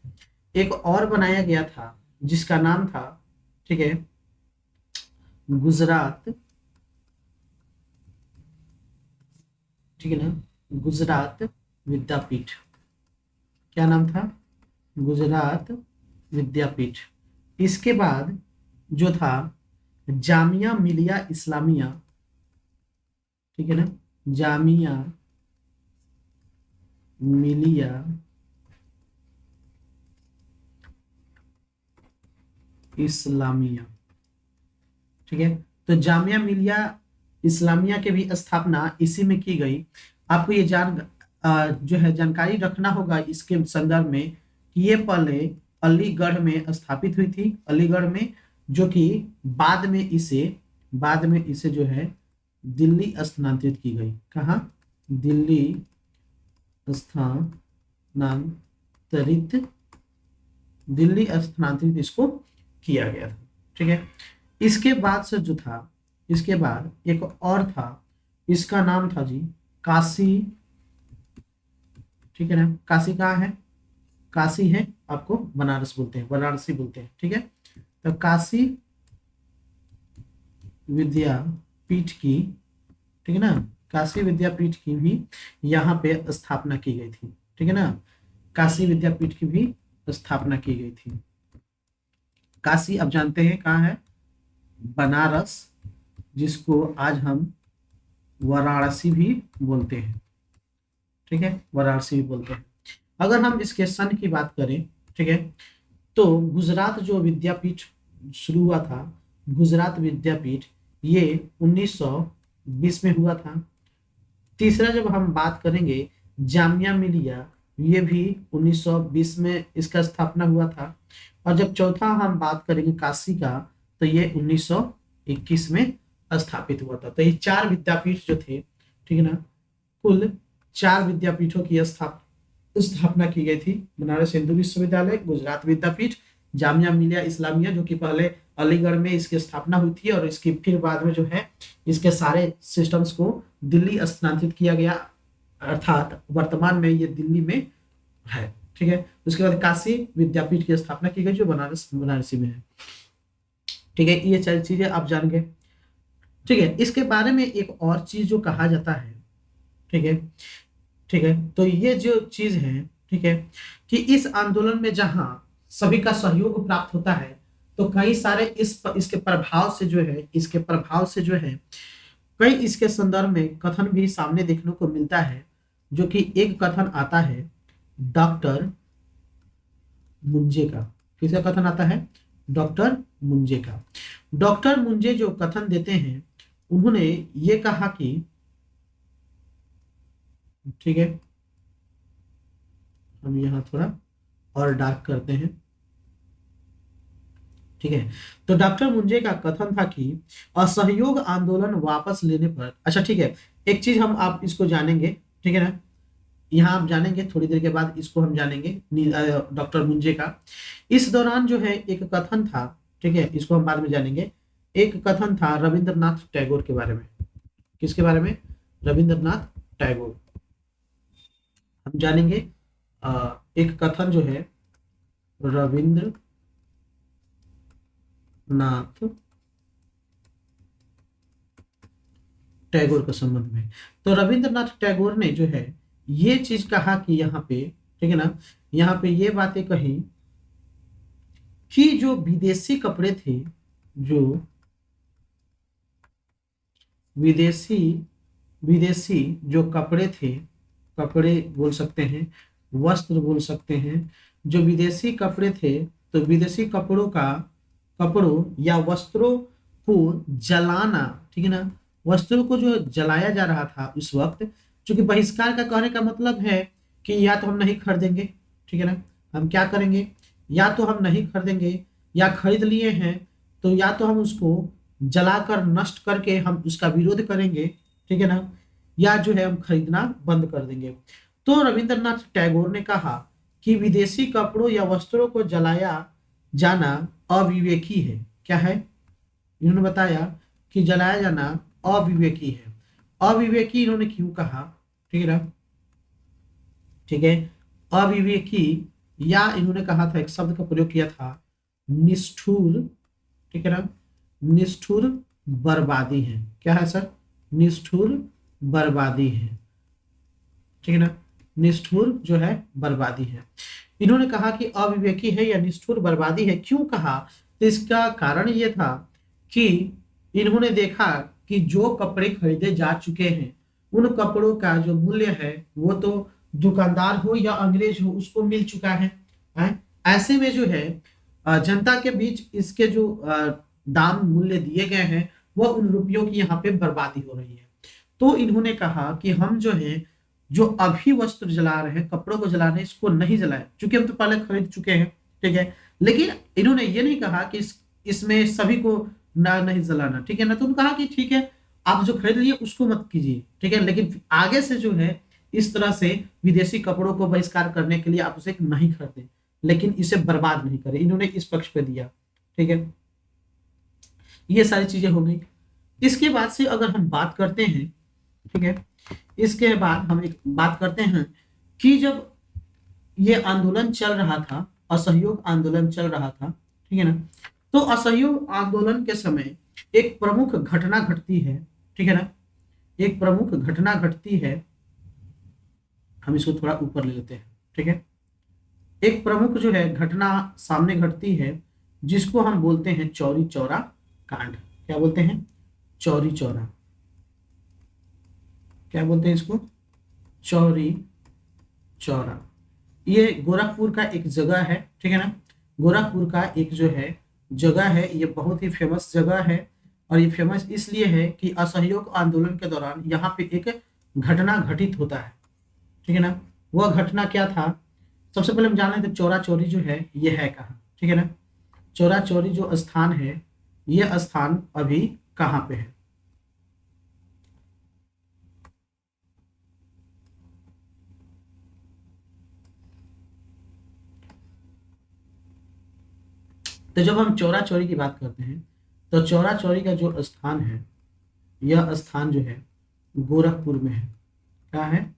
एक और बनाया गया था जिसका नाम था, ठीक है, गुजरात, ठीक है ना, गुजरात विद्यापीठ। क्या नाम था? गुजरात विद्यापीठ। इसके बाद जो था जामिया मिलिया इस्लामिया, ठीक है ना, जामिया मिलिया इस्लामिया, ठीक है। तो जामिया मिलिया इस्लामिया के भी स्थापना इसी में की गई। आपको ये जो है जानकारी रखना होगा इसके संदर्भ में कि ये पहले अलीगढ़ में स्थापित हुई थी, अलीगढ़ में, जो कि बाद में इसे जो है दिल्ली स्थानांतरित की गई। कहाँ? दिल्ली स्थानांतरित, दिल्ली स्थानांतरित इसको किया गया था, ठीक है। इसके बाद से जो था, इसके बाद एक और था, इसका नाम था जी काशी, ठीक है ना। काशी कहाँ है? काशी है, आपको बनारस बोलते हैं, वाराणसी बोलते हैं, ठीक है। तो काशी विद्यापीठ की, ठीक है ना, काशी विद्यापीठ की भी यहाँ पे स्थापना की गई थी, ठीक है ना। काशी विद्यापीठ की भी स्थापना की गई थी। काशी अब जानते हैं कहाँ है? बनारस, जिसको आज हम वाराणसी भी बोलते हैं, ठीक है, वाराणसी भी बोलते हैं। अगर हम इसके सन की बात करें, ठीक है, तो गुजरात जो विद्यापीठ शुरू हुआ था, गुजरात विद्यापीठ, ये 1920 में हुआ था। तीसरा जब हम बात करेंगे जामिया मिलिया, ये भी 1920 में इसका स्थापना हुआ था। और जब चौथा हम बात करेंगे काशी का, तो ये 1921 में स्थापित हुआ था। तो ये 4 विद्यापीठ जो थे, ठीक है ना, कुल 4 विद्यापीठों की स्थापना की गई थी। बनारस हिंदू विश्वविद्यालय, गुजरात विद्यापीठ, जामिया मिलिया इस्लामिया, जो कि पहले अलीगढ़ में इसकी स्थापना हुई थी, और इसकी फिर बाद में जो है इसके सारे सिस्टम्स को दिल्ली स्थानांतरित किया गया, अर्थात वर्तमान में ये दिल्ली में है, ठीक है। उसके बाद काशी विद्यापीठ की स्थापना की गई जो बनारसी में है, ठीक है। ये 4 चीजें आप जान गए, ठीक है। इसके बारे में एक और चीज जो कहा जाता है, ठीक है, ठीक है, तो ये जो चीज है, ठीक है, कि इस आंदोलन में जहां सभी का सहयोग प्राप्त होता है, तो कई सारे इसके प्रभाव से जो है, इसके प्रभाव से जो है कई इसके संदर्भ में कथन भी सामने देखने को मिलता है। जो कि एक कथन आता है डॉक्टर मुंजे का। किसका कथन आता है? डॉक्टर मुंजे का। डॉक्टर मुंजे जो कथन देते हैं, उन्होंने ये कहा कि, ठीक है, हम यहाँ थोड़ा और डार्क करते हैं, ठीक है। तो डॉक्टर मुंजे का कथन था कि असहयोग आंदोलन वापस लेने पर, अच्छा ठीक है, एक चीज हम आप इसको जानेंगे, ठीक है ना, यहाँ आप जानेंगे थोड़ी देर के बाद, इसको हम जानेंगे डॉक्टर मुंजे का। इस दौरान जो है एक कथन था, ठीक है, इसको हम बाद में जानेंगे। एक कथन था रविंद्रनाथ टैगोर के बारे में। किसके बारे में? रविंद्रनाथ टैगोर। हम जानेंगे एक कथन जो है रविंद्रनाथ टैगोर के संबंध में। तो रविंद्रनाथ टैगोर ने जो है ये चीज कहा कि यहाँ पे, ठीक है ना, यहाँ पे ये बातें कही कि जो विदेशी कपड़े थे, जो विदेशी विदेशी जो कपड़े थे, कपड़े बोल सकते हैं, वस्त्र बोल सकते हैं, जो विदेशी कपड़े थे, तो विदेशी कपड़ों या वस्त्रों को जलाना, ठीक है ना, वस्त्रों को जो जलाया जा रहा था उस वक्त, क्योंकि बहिष्कार का कहने का मतलब है कि या तो हम नहीं खरीदेंगे, ठीक है ना, हम क्या करेंगे, या तो हम नहीं खरीदेंगे, या खरीद लिए हैं तो या तो हम उसको जलाकर नष्ट करके हम उसका विरोध करेंगे, ठीक है ना, या जो है हम खरीदना बंद कर देंगे। तो रविंद्रनाथ टैगोर ने कहा कि विदेशी कपड़ों या वस्त्रों को जलाया जाना अविवेकी है। क्या है? इन्होंने बताया कि जलाया जाना अविवेकी है। अविवेकी इन्होंने क्यों कहा? ठीक है ना? ठीक है, अविवेकी, या इन्होंने कहा था, एक शब्द का प्रयोग किया था, निष्ठुर। ठीक है ना? निष्ठुर बर्बादी है। क्या है सर? निष्ठुर बर्बादी है। ठीक है ना? निष्ठुर जो है बर्बादी है। इन्होंने कहा कि अविवेकी है या निष्ठुर बर्बादी है। क्यों कहा? तो इसका कारण ये था कि इन्होंने देखा कि जो कपड़े खरीदे जा चुके हैं उन कपड़ों का जो मूल्य है वो तो दुकानदार हो या अंग्रेज हो उसको मिल चुका है। ऐसे में जो है जनता के बीच इसके जो दाम मूल्य दिए गए हैं वह उन रुपयों की यहाँ पे बर्बादी हो रही है। तो इन्होंने कहा कि हम जो है जो अभी वस्त्र जला रहे हैं, कपड़ों को जला रहे हैं, इसको नहीं जलाए, क्योंकि हम तो पहले खरीद चुके हैं। ठीक है, लेकिन इन्होंने ये नहीं कहा कि इसमें सभी को ना नहीं जलाना। ठीक है ना? तो उन्होंने कहा कि ठीक है, आप जो खरीद लिए उसको मत कीजिए। ठीक है, लेकिन आगे से जो है इस तरह से विदेशी कपड़ों को बहिष्कार करने के लिए आप उसे नहीं खरीदें, लेकिन इसे बर्बाद नहीं करें। इन्होंने इस पक्ष पे दिया। ठीक है, ये सारी चीजें हो गई। इसके बाद से अगर हम बात करते हैं, ठीक है, इसके बाद हम एक बात करते हैं कि जब ये आंदोलन चल रहा था, असहयोग आंदोलन चल रहा था, ठीक है ना, तो असहयोग आंदोलन के समय एक प्रमुख घटना घटती है। ठीक है ना? एक प्रमुख घटना घटती है। हम इसको थोड़ा ऊपर ले लेते हैं। ठीक है, एक प्रमुख जो है घटना सामने घटती है जिसको हम बोलते हैं चौरी चौरा कांड। क्या बोलते हैं? चौरी चौरा। क्या बोलते हैं इसको? चौरी चौरा। ये गोरखपुर का एक जगह है। ठीक है ना? गोरखपुर का एक जो है जगह है, ये बहुत ही फेमस जगह है। और ये फेमस इसलिए है कि असहयोग आंदोलन के दौरान यहाँ पे एक घटना घटित होता है। ठीक है ना? वह घटना क्या था? सबसे पहले हम जान लेते हैं चौरा चौरी जो है ये है कहाँ। ठीक है ना? चौरा चौरी जो स्थान है यह स्थान अभी कहाँ पे है? तो जब हम चौरा चौरी की बात करते हैं तो चौरा चौरी का जो स्थान है यह स्थान जो है गोरखपुर में है। क्या है?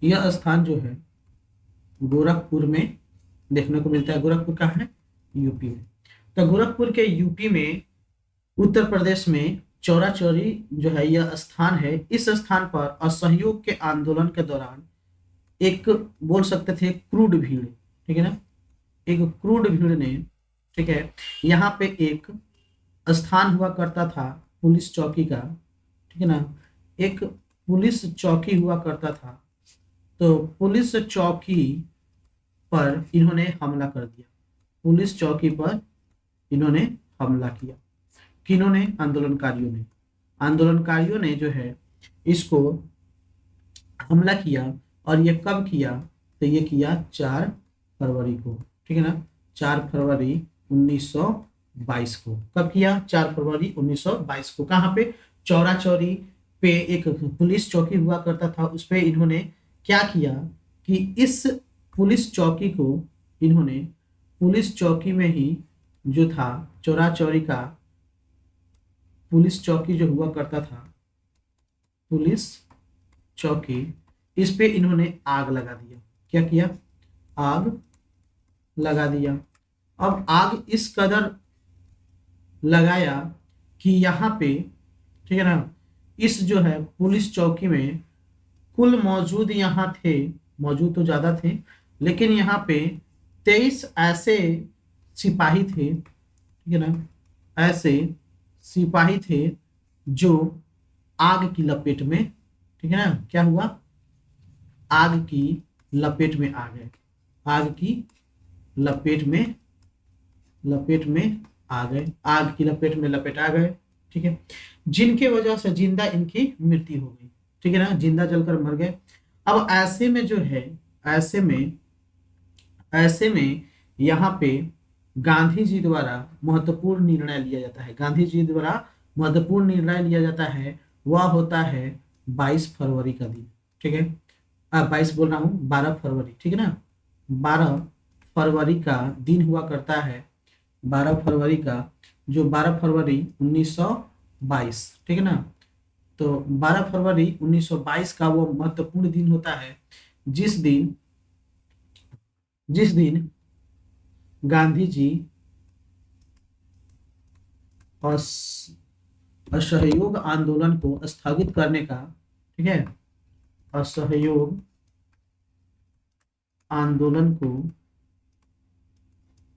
यह स्थान जो है गोरखपुर में देखने को मिलता है। गोरखपुर कहाँ है? यूपी में। तो गोरखपुर के यूपी में, उत्तर प्रदेश में चौरा चौरी जो है यह स्थान है। इस स्थान पर असहयोग के आंदोलन के दौरान एक, बोल सकते थे, क्रूड भीड़। ठीक है ना? एक क्रूड भीड़ ने, ठीक है, यहाँ पे एक स्थान हुआ करता था पुलिस चौकी का। ठीक है ना? एक पुलिस चौकी हुआ करता था। तो पुलिस चौकी पर इन्होंने हमला कर दिया। पुलिस चौकी पर इन्होंने हमला किया। किन्होंने? आंदोलनकारियों ने। आंदोलनकारियों ने जो है इसको हमला किया। और ये कब किया? तो ये किया 4 फरवरी को। ठीक है ना? 4 फरवरी 1922 को। कब किया? 4 फरवरी 1922 को। कहाँ पे? चौरा चौरी पे एक पुलिस चौकी हुआ करता था, उस पे इन्होंने क्या किया कि इस पुलिस चौकी को इन्होंने, पुलिस चौकी में ही जो था चौरा चौरी का पुलिस चौकी जो हुआ करता था, पुलिस चौकी, इस पे इन्होंने आग लगा दिया। क्या किया? आग लगा दिया। अब आग इस कदर लगाया कि यहाँ पे, ठीक है ना, इस जो है पुलिस चौकी में कुल मौजूद यहाँ थे, मौजूद तो ज्यादा थे, लेकिन यहाँ पे 23 ऐसे सिपाही थे। ठीक है ना? ऐसे सिपाही थे जो आग की लपेट में, ठीक है ना, क्या हुआ? आग की लपेट में आ गए। आग की लपेट में, लपेट में आ गए। आग की लपेट में लपेटा गए। ठीक है, जिनके वजह से जिंदा इनकी मृत्यु हो गई। ठीक है ना? जिंदा जलकर मर गए। अब ऐसे में जो है, ऐसे में यहाँ पे गांधी जी द्वारा महत्वपूर्ण निर्णय लिया जाता है। गांधी जी द्वारा महत्वपूर्ण निर्णय लिया जाता है। वह होता है 22 फरवरी का दिन। ठीक है, 22 बोल रहा हूँ, 12 फरवरी, ठीक है ना। 12 फरवरी का दिन हुआ करता है, 12 फरवरी का, जो 12 फरवरी 1922, ठीक है ना। तो 12 फरवरी 1922 का वो महत्वपूर्ण दिन होता है, जिस दिन जिस दिन गांधी जी अस- असहयोग आंदोलन को स्थगित करने का, ठीक है, असहयोग आंदोलन को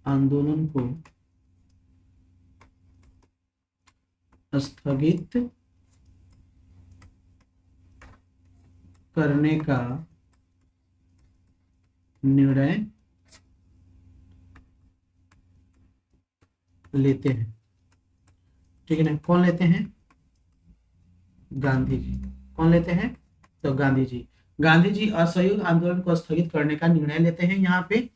आंदोलन को स्थगित करने का निर्णय लेते हैं। ठीक है ना, कौन लेते हैं? गांधी जी। कौन लेते हैं? तो गांधी जी। गांधी जी असहयोग आंदोलन को स्थगित करने का निर्णय लेते हैं यहाँ पे।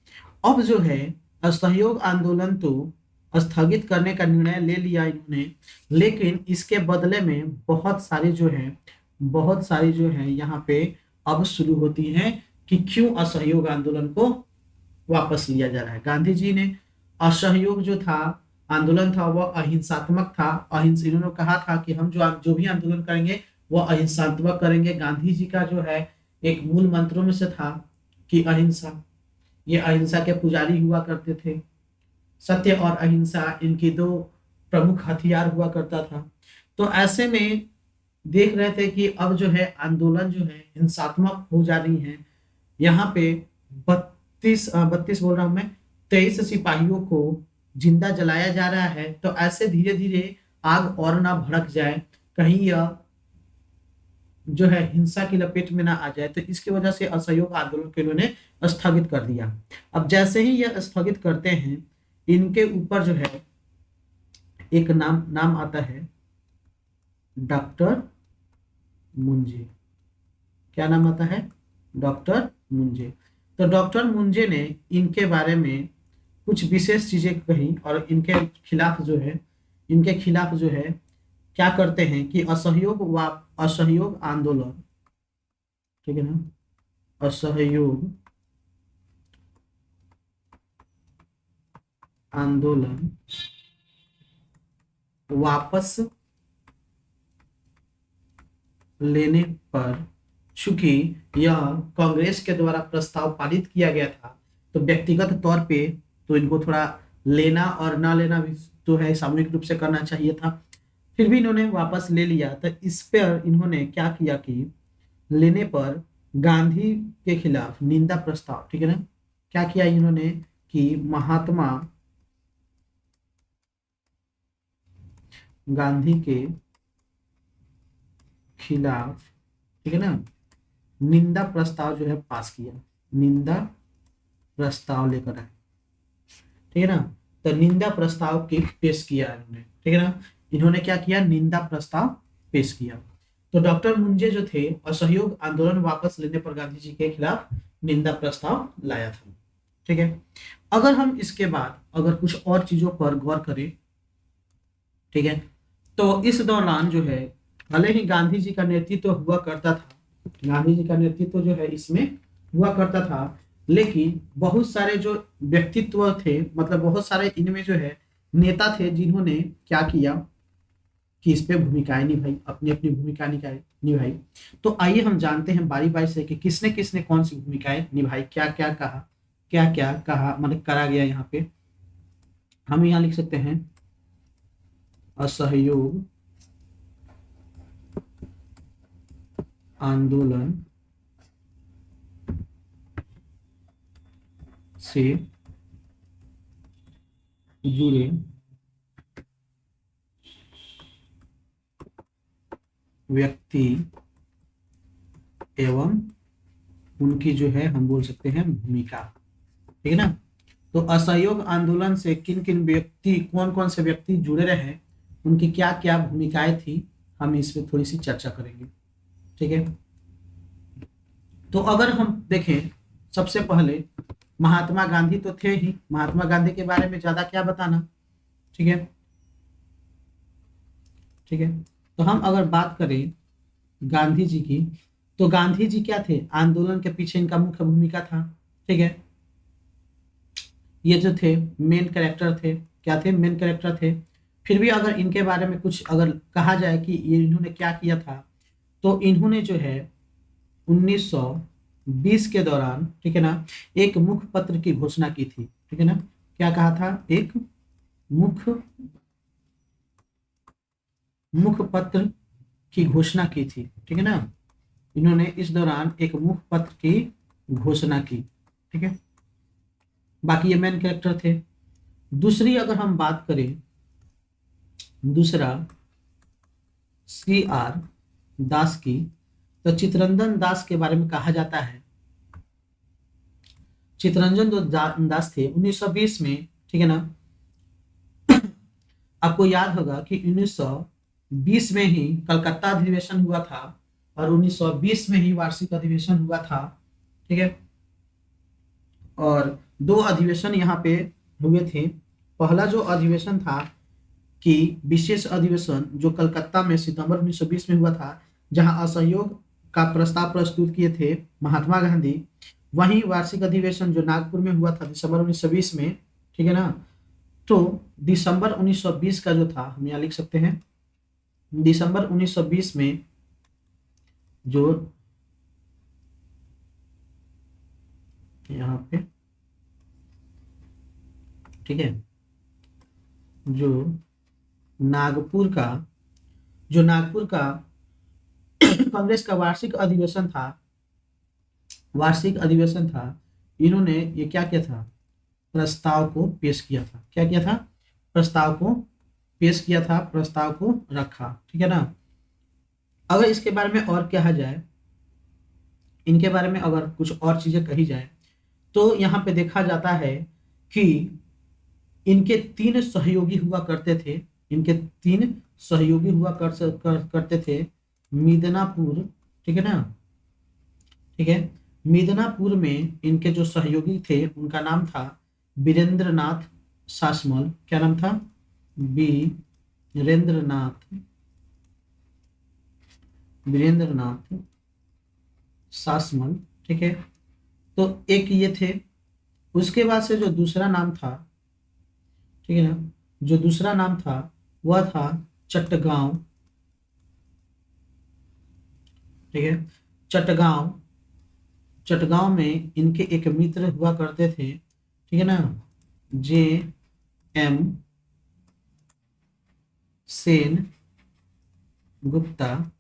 अब जो है, असहयोग आंदोलन तो स्थगित करने का निर्णय ले लिया इन्होंने, लेकिन इसके बदले में बहुत सारी जो है यहाँ पे अब शुरू होती हैं कि क्यों असहयोग आंदोलन को वापस लिया जा रहा है। गांधी जी ने असहयोग जो था आंदोलन था वह अहिंसात्मक था। इन्होंने कहा था कि हम जो भी आंदोलन करेंगे वह अहिंसात्मक करेंगे। गांधी जी का जो है एक मूल मंत्रों में से था कि अहिंसा। ये अहिंसा के पुजारी हुआ करते थे। सत्य और अहिंसा इनकी दो प्रमुख हथियार हुआ करता था। तो ऐसे में देख रहे थे कि अब जो है आंदोलन जो है हिंसात्मक हो जा रही है। यहाँ पे 32 बोल रहा हूं मैं, 23 सिपाहियों को जिंदा जलाया जा रहा है। तो ऐसे धीरे धीरे आग और ना भड़क जाए, कहीं यह जो है हिंसा की लपेट में ना आ जाए, तो इसकी वजह से असहयोग आंदोलन को इन्होंने स्थगित कर दिया। अब जैसे ही यह स्थगित करते हैं, इनके ऊपर जो है एक नाम नाम आता है, डॉक्टर मुंजे। क्या नाम आता है? डॉक्टर मुंजे। तो डॉक्टर मुंजे ने इनके बारे में कुछ विशेष चीजें कही, और इनके खिलाफ जो है क्या करते हैं कि असहयोग आंदोलन, ठीक है ना, असहयोग आंदोलन वापस लेने पर, चूंकि यह कांग्रेस के द्वारा प्रस्ताव पारित किया गया था, तो व्यक्तिगत तौर पे तो इनको थोड़ा लेना और ना लेना भी तो है, सामूहिक रूप से करना चाहिए था। फिर भी इन्होंने वापस ले लिया। तो इस पर इन्होंने क्या किया कि लेने पर गांधी के खिलाफ निंदा प्रस्ताव, ठीक है ना, क्या किया इन्होंने कि महात्मा गांधी के खिलाफ, ठीक है ना, निंदा प्रस्ताव जो है पास किया। निंदा प्रस्ताव लेकर आए, ठीक है ना। तो निंदा प्रस्ताव की पेश किया इन्होंने, ठीक है ना। इन्होंने क्या किया? निंदा प्रस्ताव पेश किया। तो डॉक्टर मुंजे जो थे, असहयोग आंदोलन वापस लेने पर गांधी जी के खिलाफ निंदा प्रस्ताव लाया था। ठीक है। अगर हम इसके बाद अगर कुछ और चीजों पर गौर करें, ठीक है, तो इस दौरान जो है, भले ही गांधी जी का नेतृत्व हुआ करता था, गांधी जी का नेतृत्व जो है इसमें हुआ करता था, लेकिन बहुत सारे जो व्यक्तित्व थे, मतलब बहुत सारे इनमें जो है नेता थे, जिन्होंने क्या किया कि इस पे भूमिकाएं निभाई, अपनी अपनी भूमिका निभाई। तो आइए हम जानते हैं बारी बारी से कि किसने किसने कौन सी भूमिकाएं निभाई, क्या क्या कहा, मतलब करा गया। यहाँ पे हम यहाँ लिख सकते हैं असहयोग आंदोलन से जुड़े व्यक्ति एवं उनकी जो है हम बोल सकते हैं भूमिका, ठीक है ना। तो असहयोग आंदोलन से किन किन व्यक्ति, कौन कौन से व्यक्ति जुड़े रहे, उनकी क्या क्या भूमिकाएं थी, हम इसमें थोड़ी सी चर्चा करेंगे। ठीक है। तो अगर हम देखें, सबसे पहले महात्मा गांधी तो थे ही, महात्मा गांधी के बारे में ज्यादा क्या बताना। ठीक है। ठीक है। तो हम अगर बात करें गांधी जी की। तो गांधी जी क्या थे, आंदोलन के पीछे इनका मुख्य भूमिका था। ठीक है, ये जो थे मेन कैरेक्टर थे, क्या थे, मेन कैरेक्टर थे। फिर भी अगर इनके बारे में कुछ अगर कहा जाए कि ये इन्होंने क्या किया था, तो इन्होंने जो है 1920 के दौरान, ठीक है ना, एक मुख पत्र की घोषणा की थी। ठीक है ना, क्या कहा था, एक मुख मुख पत्र की घोषणा की थी। ठीक है ना, इन्होंने इस दौरान एक मुख पत्र की घोषणा की। ठीक है, बाकी ये मेन कैरेक्टर थे। दूसरी अगर हम बात करें, दूसरा सी आर दास की, तो चित्तरंजन दास के बारे में कहा जाता है। चित्तरंजन जो दास थे 1920 में, ठीक है ना, आपको याद होगा कि 1920 में ही कलकत्ता अधिवेशन हुआ था और 1920 में ही वार्षिक अधिवेशन हुआ था। ठीक है, और दो अधिवेशन यहाँ पे हुए थे। पहला जो अधिवेशन था कि विशेष अधिवेशन जो कलकत्ता में सितंबर 1920 में हुआ था, जहां असहयोग का प्रस्ताव प्रस्तुत किए थे महात्मा गांधी। वहीं वार्षिक अधिवेशन जो नागपुर में हुआ था दिसंबर 1920 में, ठीक है ना, तो दिसंबर 1920 का जो था, हम यहाँ लिख सकते हैं दिसंबर 1920 में जो यहाँ पे, ठीक है, जो नागपुर का जो नागपुर का कांग्रेस का वार्षिक अधिवेशन था, इन्होंने ये क्या किया था, प्रस्ताव को पेश किया था। क्या किया था, प्रस्ताव को पेश किया था, प्रस्ताव को रखा। ठीक है ना, अगर इसके बारे में और कहा जाए, इनके बारे में अगर कुछ और चीजें कही जाए, तो यहाँ पे देखा जाता है कि इनके तीन सहयोगी हुआ करते थे। इनके तीन सहयोगी हुआ करते थे मिदनापुर। ठीक है ना, ठीक है, मिदनापुर में इनके जो सहयोगी थे उनका नाम था वीरेंद्रनाथ सासमल। क्या नाम था, वीरेंद्रनाथ वीरेंद्रनाथ सासमल। ठीक है, तो एक ये थे। उसके बाद से जो दूसरा नाम था, ठीक है ना, जो दूसरा नाम था वह था चट्टगांव। ठीक है, चट्टगांव चटगांव में इनके एक मित्र हुआ करते थे। ठीक है ना, जे एम सेन गुप्ता।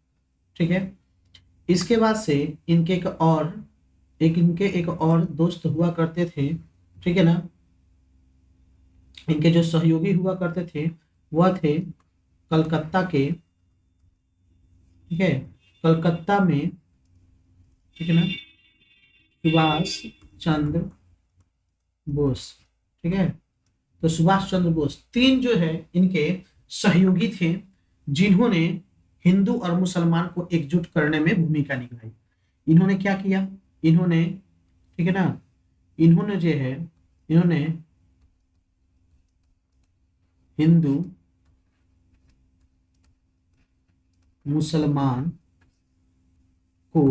ठीक है, इसके बाद से इनके एक और दोस्त हुआ करते थे। ठीक है ना, इनके जो सहयोगी हुआ करते थे वह थे कलकत्ता के, ठीक है, कलकत्ता में, ठीक है ना, सुभाष चंद्र बोस। ठीक है, तो सुभाष चंद्र बोस तीन जो है इनके सहयोगी थे, जिन्होंने हिंदू और मुसलमान को एकजुट करने में भूमिका निभाई। इन्होंने क्या किया, इन्होंने, ठीक है ना, इन्होंने जो है, इन्होंने हिंदू मुसलमान को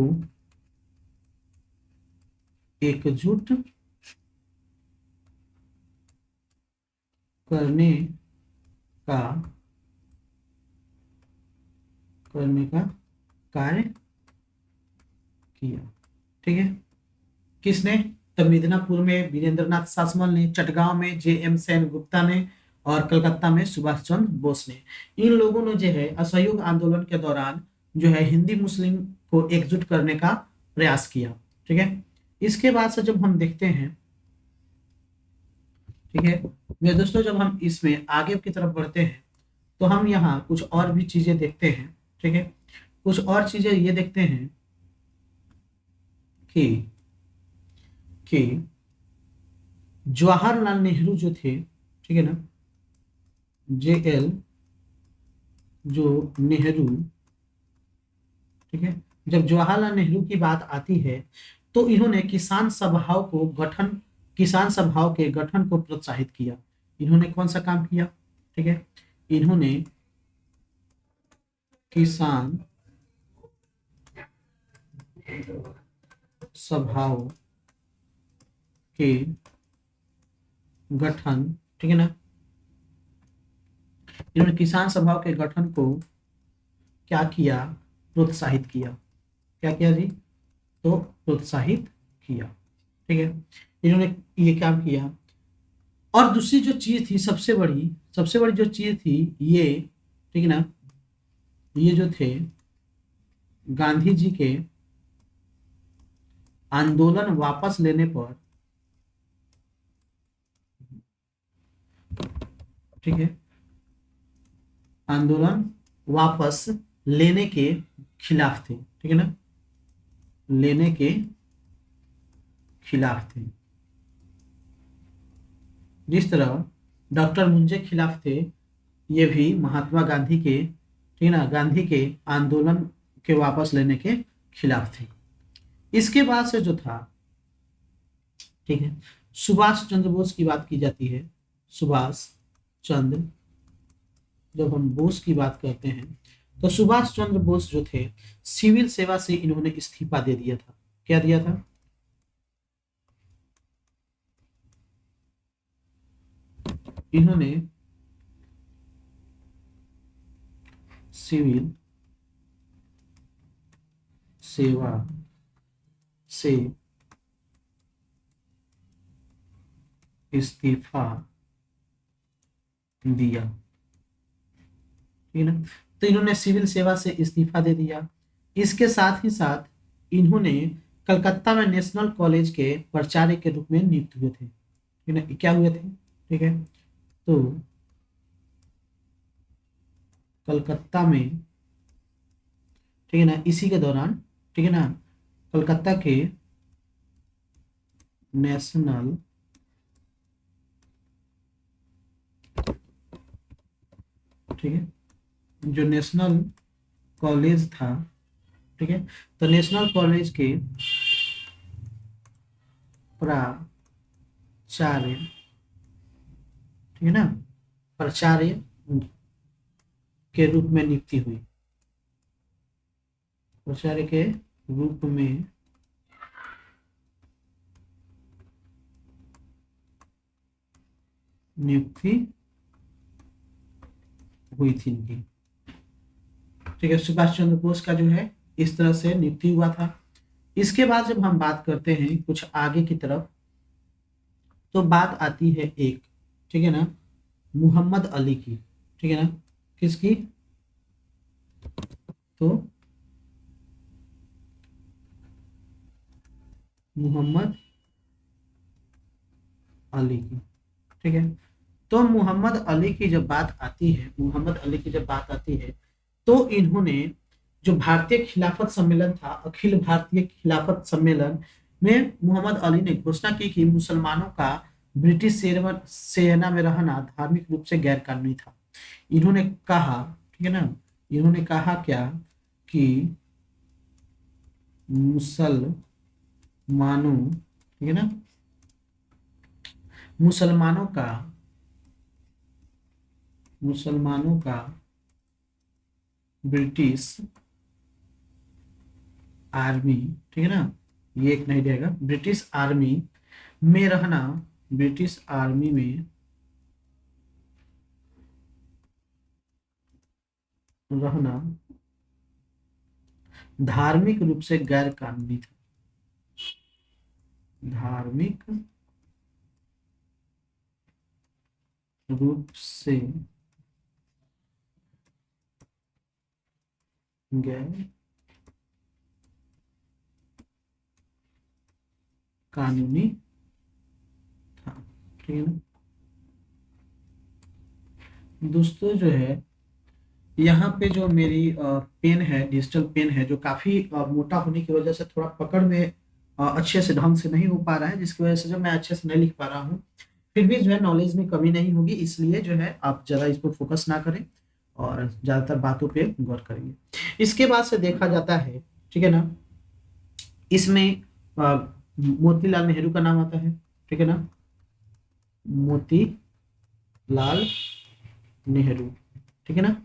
एकजुट करने का कार्य किया। ठीक है, किसने, तब मिदनापुर में वीरेंद्रनाथ सासमल ने, चटगांव में जे एम सेन गुप्ता ने, और कलकत्ता में सुभाष चंद्र बोस ने। इन लोगों ने जो है असहयोग आंदोलन के दौरान जो है हिंदी मुस्लिम को एकजुट करने का प्रयास किया। ठीक है, इसके बाद से जब हम देखते हैं, ठीक है मेरे दोस्तों, जब हम इसमें आगे की तरफ बढ़ते हैं तो हम यहाँ कुछ और भी चीजें देखते हैं। ठीक है, कुछ और चीजें ये देखते हैं कि कि जवाहरलाल नेहरू जो थे, ठीक है ना, जे एल जो नेहरू, ठीक है, जब जवाहरलाल नेहरू की बात आती है तो इन्होंने किसान सभाओं के गठन को प्रोत्साहित किया। इन्होंने कौन सा काम किया, ठीक है, इन्होंने किसान सभाओं के गठन, ठीक है ना, इन्होंने किसान सभाओं के गठन को क्या किया, प्रोत्साहित किया। क्या किया जी, तो प्रोत्साहित किया, ठीक है। इन्होंने ये काम किया। और दूसरी जो चीज थी, सबसे बड़ी जो चीज थी ये, ठीक है ना, ये जो थे गांधी जी के आंदोलन वापस लेने पर, ठीक है, आंदोलन वापस लेने के खिलाफ थे, ठीक है ना, लेने के खिलाफ थे। जिस तरह डॉक्टर मुंजे खिलाफ थे, ये भी महात्मा गांधी के, ठीक है ना, गांधी के आंदोलन के वापस लेने के खिलाफ थे। इसके बाद से जो था, ठीक है, सुभाष चंद्र बोस की बात की जाती है। सुभाष चंद्र, जब हम बोस की बात करते हैं तो सुभाष चंद्र बोस जो थे, सिविल सेवा से इन्होंने इस्तीफा दे दिया था। क्या दिया था, इन्होंने सिविल सेवा से इस्तीफा दिया, ठीक है ना। तो इन्होंने सिविल सेवा से इस्तीफा दे दिया। इसके साथ ही साथ इन्होंने कलकत्ता में नेशनल कॉलेज के प्राचार्य के रूप में नियुक्त हुए थे, ठीक है ना, क्या हुए थे, ठीक है। तो कलकत्ता में, ठीक है ना, इसी के दौरान, ठीक है ना, कलकत्ता के नेशनल, ठीक है, जो नेशनल कॉलेज था, ठीक है, तो नेशनल कॉलेज के प्राचार्य, ठीक है ना, प्राचार्य के रूप में नियुक्ति हुई, प्राचार्य के रूप में नियुक्ति हुई थी इनकी, ठीक है। सुभाष चंद्र बोस का जो है इस तरह से नियुक्ति हुआ था। इसके बाद जब हम बात करते हैं कुछ आगे की तरफ, तो बात आती है एक, ठीक है ना, मोहम्मद अली की, ठीक है ना, किसकी, तो मोहम्मद अली की, ठीक है। तो मोहम्मद अली की जब बात आती है, मोहम्मद अली की जब बात आती है, तो इन्होंने जो भारतीय खिलाफत सम्मेलन था, अखिल भारतीय खिलाफत सम्मेलन में मोहम्मद अली ने घोषणा की कि मुसलमानों का ब्रिटिश सेना में रहना धार्मिक रूप से गैर कानूनी था। इन्होंने कहा, ठीक है ना, इन्होंने कहा क्या, कि मुसलमानों, ठीक है ना, मुसलमानों का ब्रिटिश आर्मी, ठीक है ना, ये एक नहीं रहेगा, ब्रिटिश आर्मी में रहना, ब्रिटिश आर्मी में रहना धार्मिक रूप से गैर कानूनी था, धार्मिक रूप से गैर कानूनी था, ठीक है ना। दोस्तों जो है, यहाँ पे जो मेरी पेन है, डिजिटल पेन है, जो काफी मोटा होने की वजह से थोड़ा पकड़ में अच्छे से ढंग से नहीं हो पा रहा है, जिसकी वजह से जो मैं अच्छे से नहीं लिख पा रहा हूँ। फिर भी जो है नॉलेज में कमी नहीं होगी, इसलिए जो है आप ज्यादा इस पर फोकस ना करें और ज्यादातर बातों पे गौर करेंगे। इसके बाद से देखा जाता है, ठीक है ना, इसमें मोतीलाल नेहरू का नाम आता है, ठीक है ना, मोतीलाल नेहरू, ठीक है ना,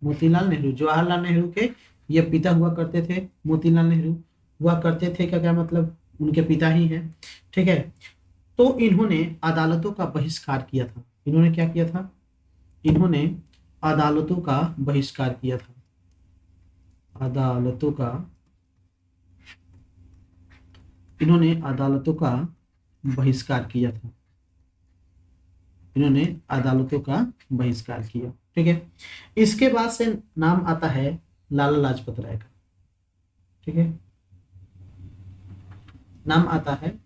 मोतीलाल नेहरू, जवाहरलाल नेहरू के ये पिता हुआ करते थे, मोतीलाल नेहरू। हुआ करते थे का क्या मतलब, उनके पिता ही हैं, ठीक है। तो इन्होंने अदालतों का बहिष्कार किया था। इन्होंने क्या किया था? इन्होंने अदालतों का बहिष्कार किया था। अदालतों का इन्होंने अदालतों का बहिष्कार किया था। इन्होंने अदालतों का बहिष्कार किया, ठीक है। इसके बाद से नाम आता है लाला लाजपत राय का, ठीक है। नाम आता है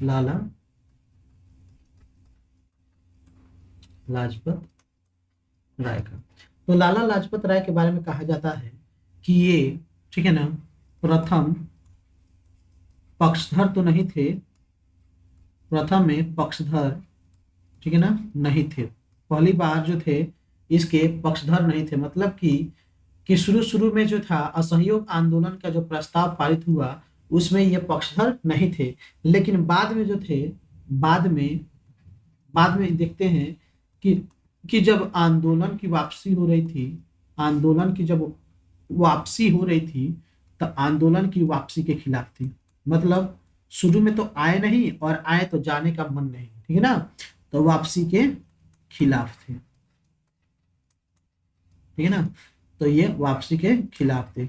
लाला लाजपत राय का। तो लाला लाजपत राय के बारे में कहा जाता है कि ये, ठीक है ना, प्रथम पक्षधर तो नहीं थे, प्रथम में पक्षधर, ठीक है ना, नहीं थे। पहली बार जो थे इसके पक्षधर नहीं थे, मतलब कि शुरू शुरू में जो था असहयोग आंदोलन का जो प्रस्ताव पारित हुआ उसमें ये पक्षधर नहीं थे। लेकिन बाद में जो थे, बाद में देखते हैं कि जब आंदोलन की वापसी हो रही थी, आंदोलन की जब वापसी हो रही थी, तो आंदोलन की वापसी के खिलाफ थी। मतलब शुरू में तो आए नहीं, और आए तो जाने का मन नहीं, ठीक है ना, तो वापसी के खिलाफ थे, ठीक है ना। तो ये वापसी के खिलाफ थे,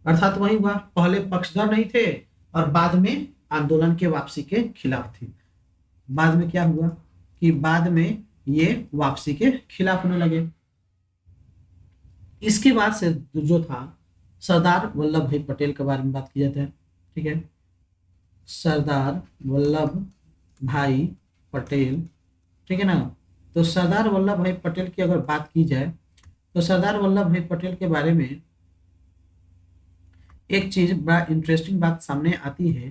अर्थात वही हुआ, पहले पक्षधर नहीं थे और बाद में आंदोलन के वापसी के खिलाफ थे। बाद में क्या हुआ कि बाद में ये वापसी के खिलाफ होने लगे। इसके बाद से जो था सरदार वल्लभ भाई पटेल के बारे में बात की जाती है, ठीक है। सरदार वल्लभ भाई पटेल, ठीक है ना। तो सरदार वल्लभ भाई पटेल की अगर बात की जाए तो सरदार वल्लभ भाई पटेल के बारे में एक चीज बड़ा इंटरेस्टिंग बात सामने आती है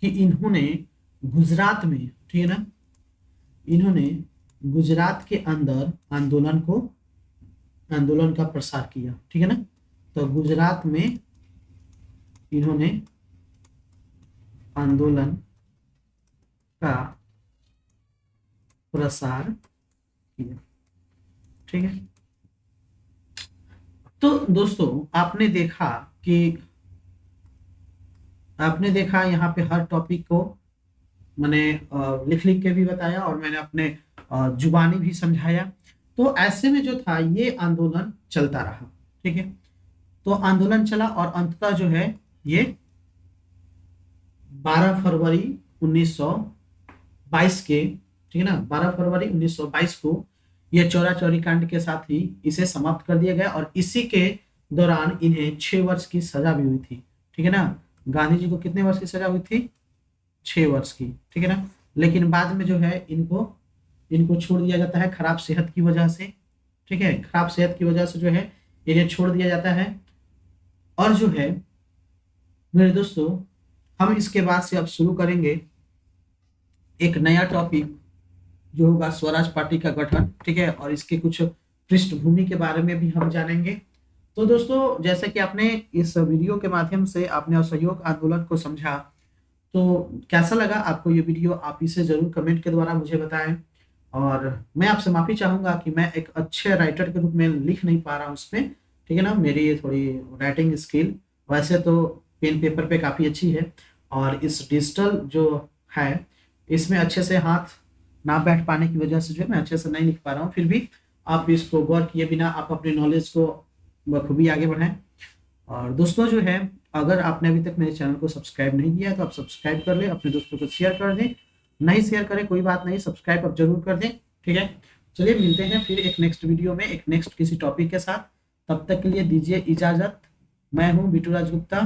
कि इन्होंने गुजरात में, ठीक है ना, इन्होंने गुजरात के अंदर आंदोलन का प्रसार किया, ठीक है ना। तो गुजरात में इन्होंने आंदोलन का प्रसार किया, ठीक है। तो दोस्तों आपने देखा यहाँ पे हर टॉपिक को मैंने लिख लिख के भी बताया और मैंने अपने जुबानी भी समझाया। तो ऐसे में जो था ये आंदोलन चलता रहा, ठीक है। तो आंदोलन चला और अंततः जो है ये 12 फरवरी 1922 के, ठीक है ना, 12 फरवरी 1922 को यह चौरा चौरी कांड के साथ ही इसे समाप्त कर दिया गया। और इसी के दौरान इन्हें 6 वर्ष की सजा भी हुई थी, ठीक है ना। गांधी जी को कितने वर्ष की सजा हुई थी? 6 वर्ष की, ठीक है ना। लेकिन बाद में जो है इनको छोड़ दिया जाता है खराब सेहत की वजह से, ठीक है। खराब सेहत की वजह से जो है इन्हें छोड़ दिया जाता है। और जो है मेरे दोस्तों, हम इसके बाद से अब शुरू करेंगे एक नया टॉपिक जो होगा स्वराज पार्टी का गठन, ठीक है। और इसके कुछ पृष्ठभूमि के बारे में भी हम जानेंगे। तो दोस्तों, जैसे कि आपने इस वीडियो के माध्यम से आपने असहयोग आंदोलन को समझा, तो कैसा लगा आपको ये वीडियो? आप इसे जरूर कमेंट के द्वारा मुझे बताएं। और मैं आपसे माफी चाहूंगा कि मैं एक अच्छे राइटर के रूप में लिख नहीं पा रहा हूँ उसमें, ठीक है ना। मेरी थोड़ी राइटिंग स्किल वैसे तो पेन पेपर पे काफ़ी अच्छी है, और इस डिजिटल जो है इसमें अच्छे से हाथ ना बैठ पाने की वजह से जो है मैं अच्छे से नहीं लिख पा रहा हूँ। फिर भी आप इसको गौर किए बिना आप अपने नॉलेज को बखूबी आगे बढ़ाएं। और दोस्तों जो है, अगर आपने अभी तक मेरे चैनल को सब्सक्राइब नहीं किया है तो आप सब्सक्राइब कर लें, अपने दोस्तों को शेयर कर दें। नहीं शेयर करें कोई बात नहीं, सब्सक्राइब आप जरूर कर दें, ठीक है। चलिए मिलते हैं फिर एक नेक्स्ट वीडियो में एक नेक्स्ट किसी टॉपिक के साथ। तब तक के लिए दीजिए इजाजत। मैं हूँ बिटू राज गुप्ता,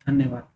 धन्यवाद।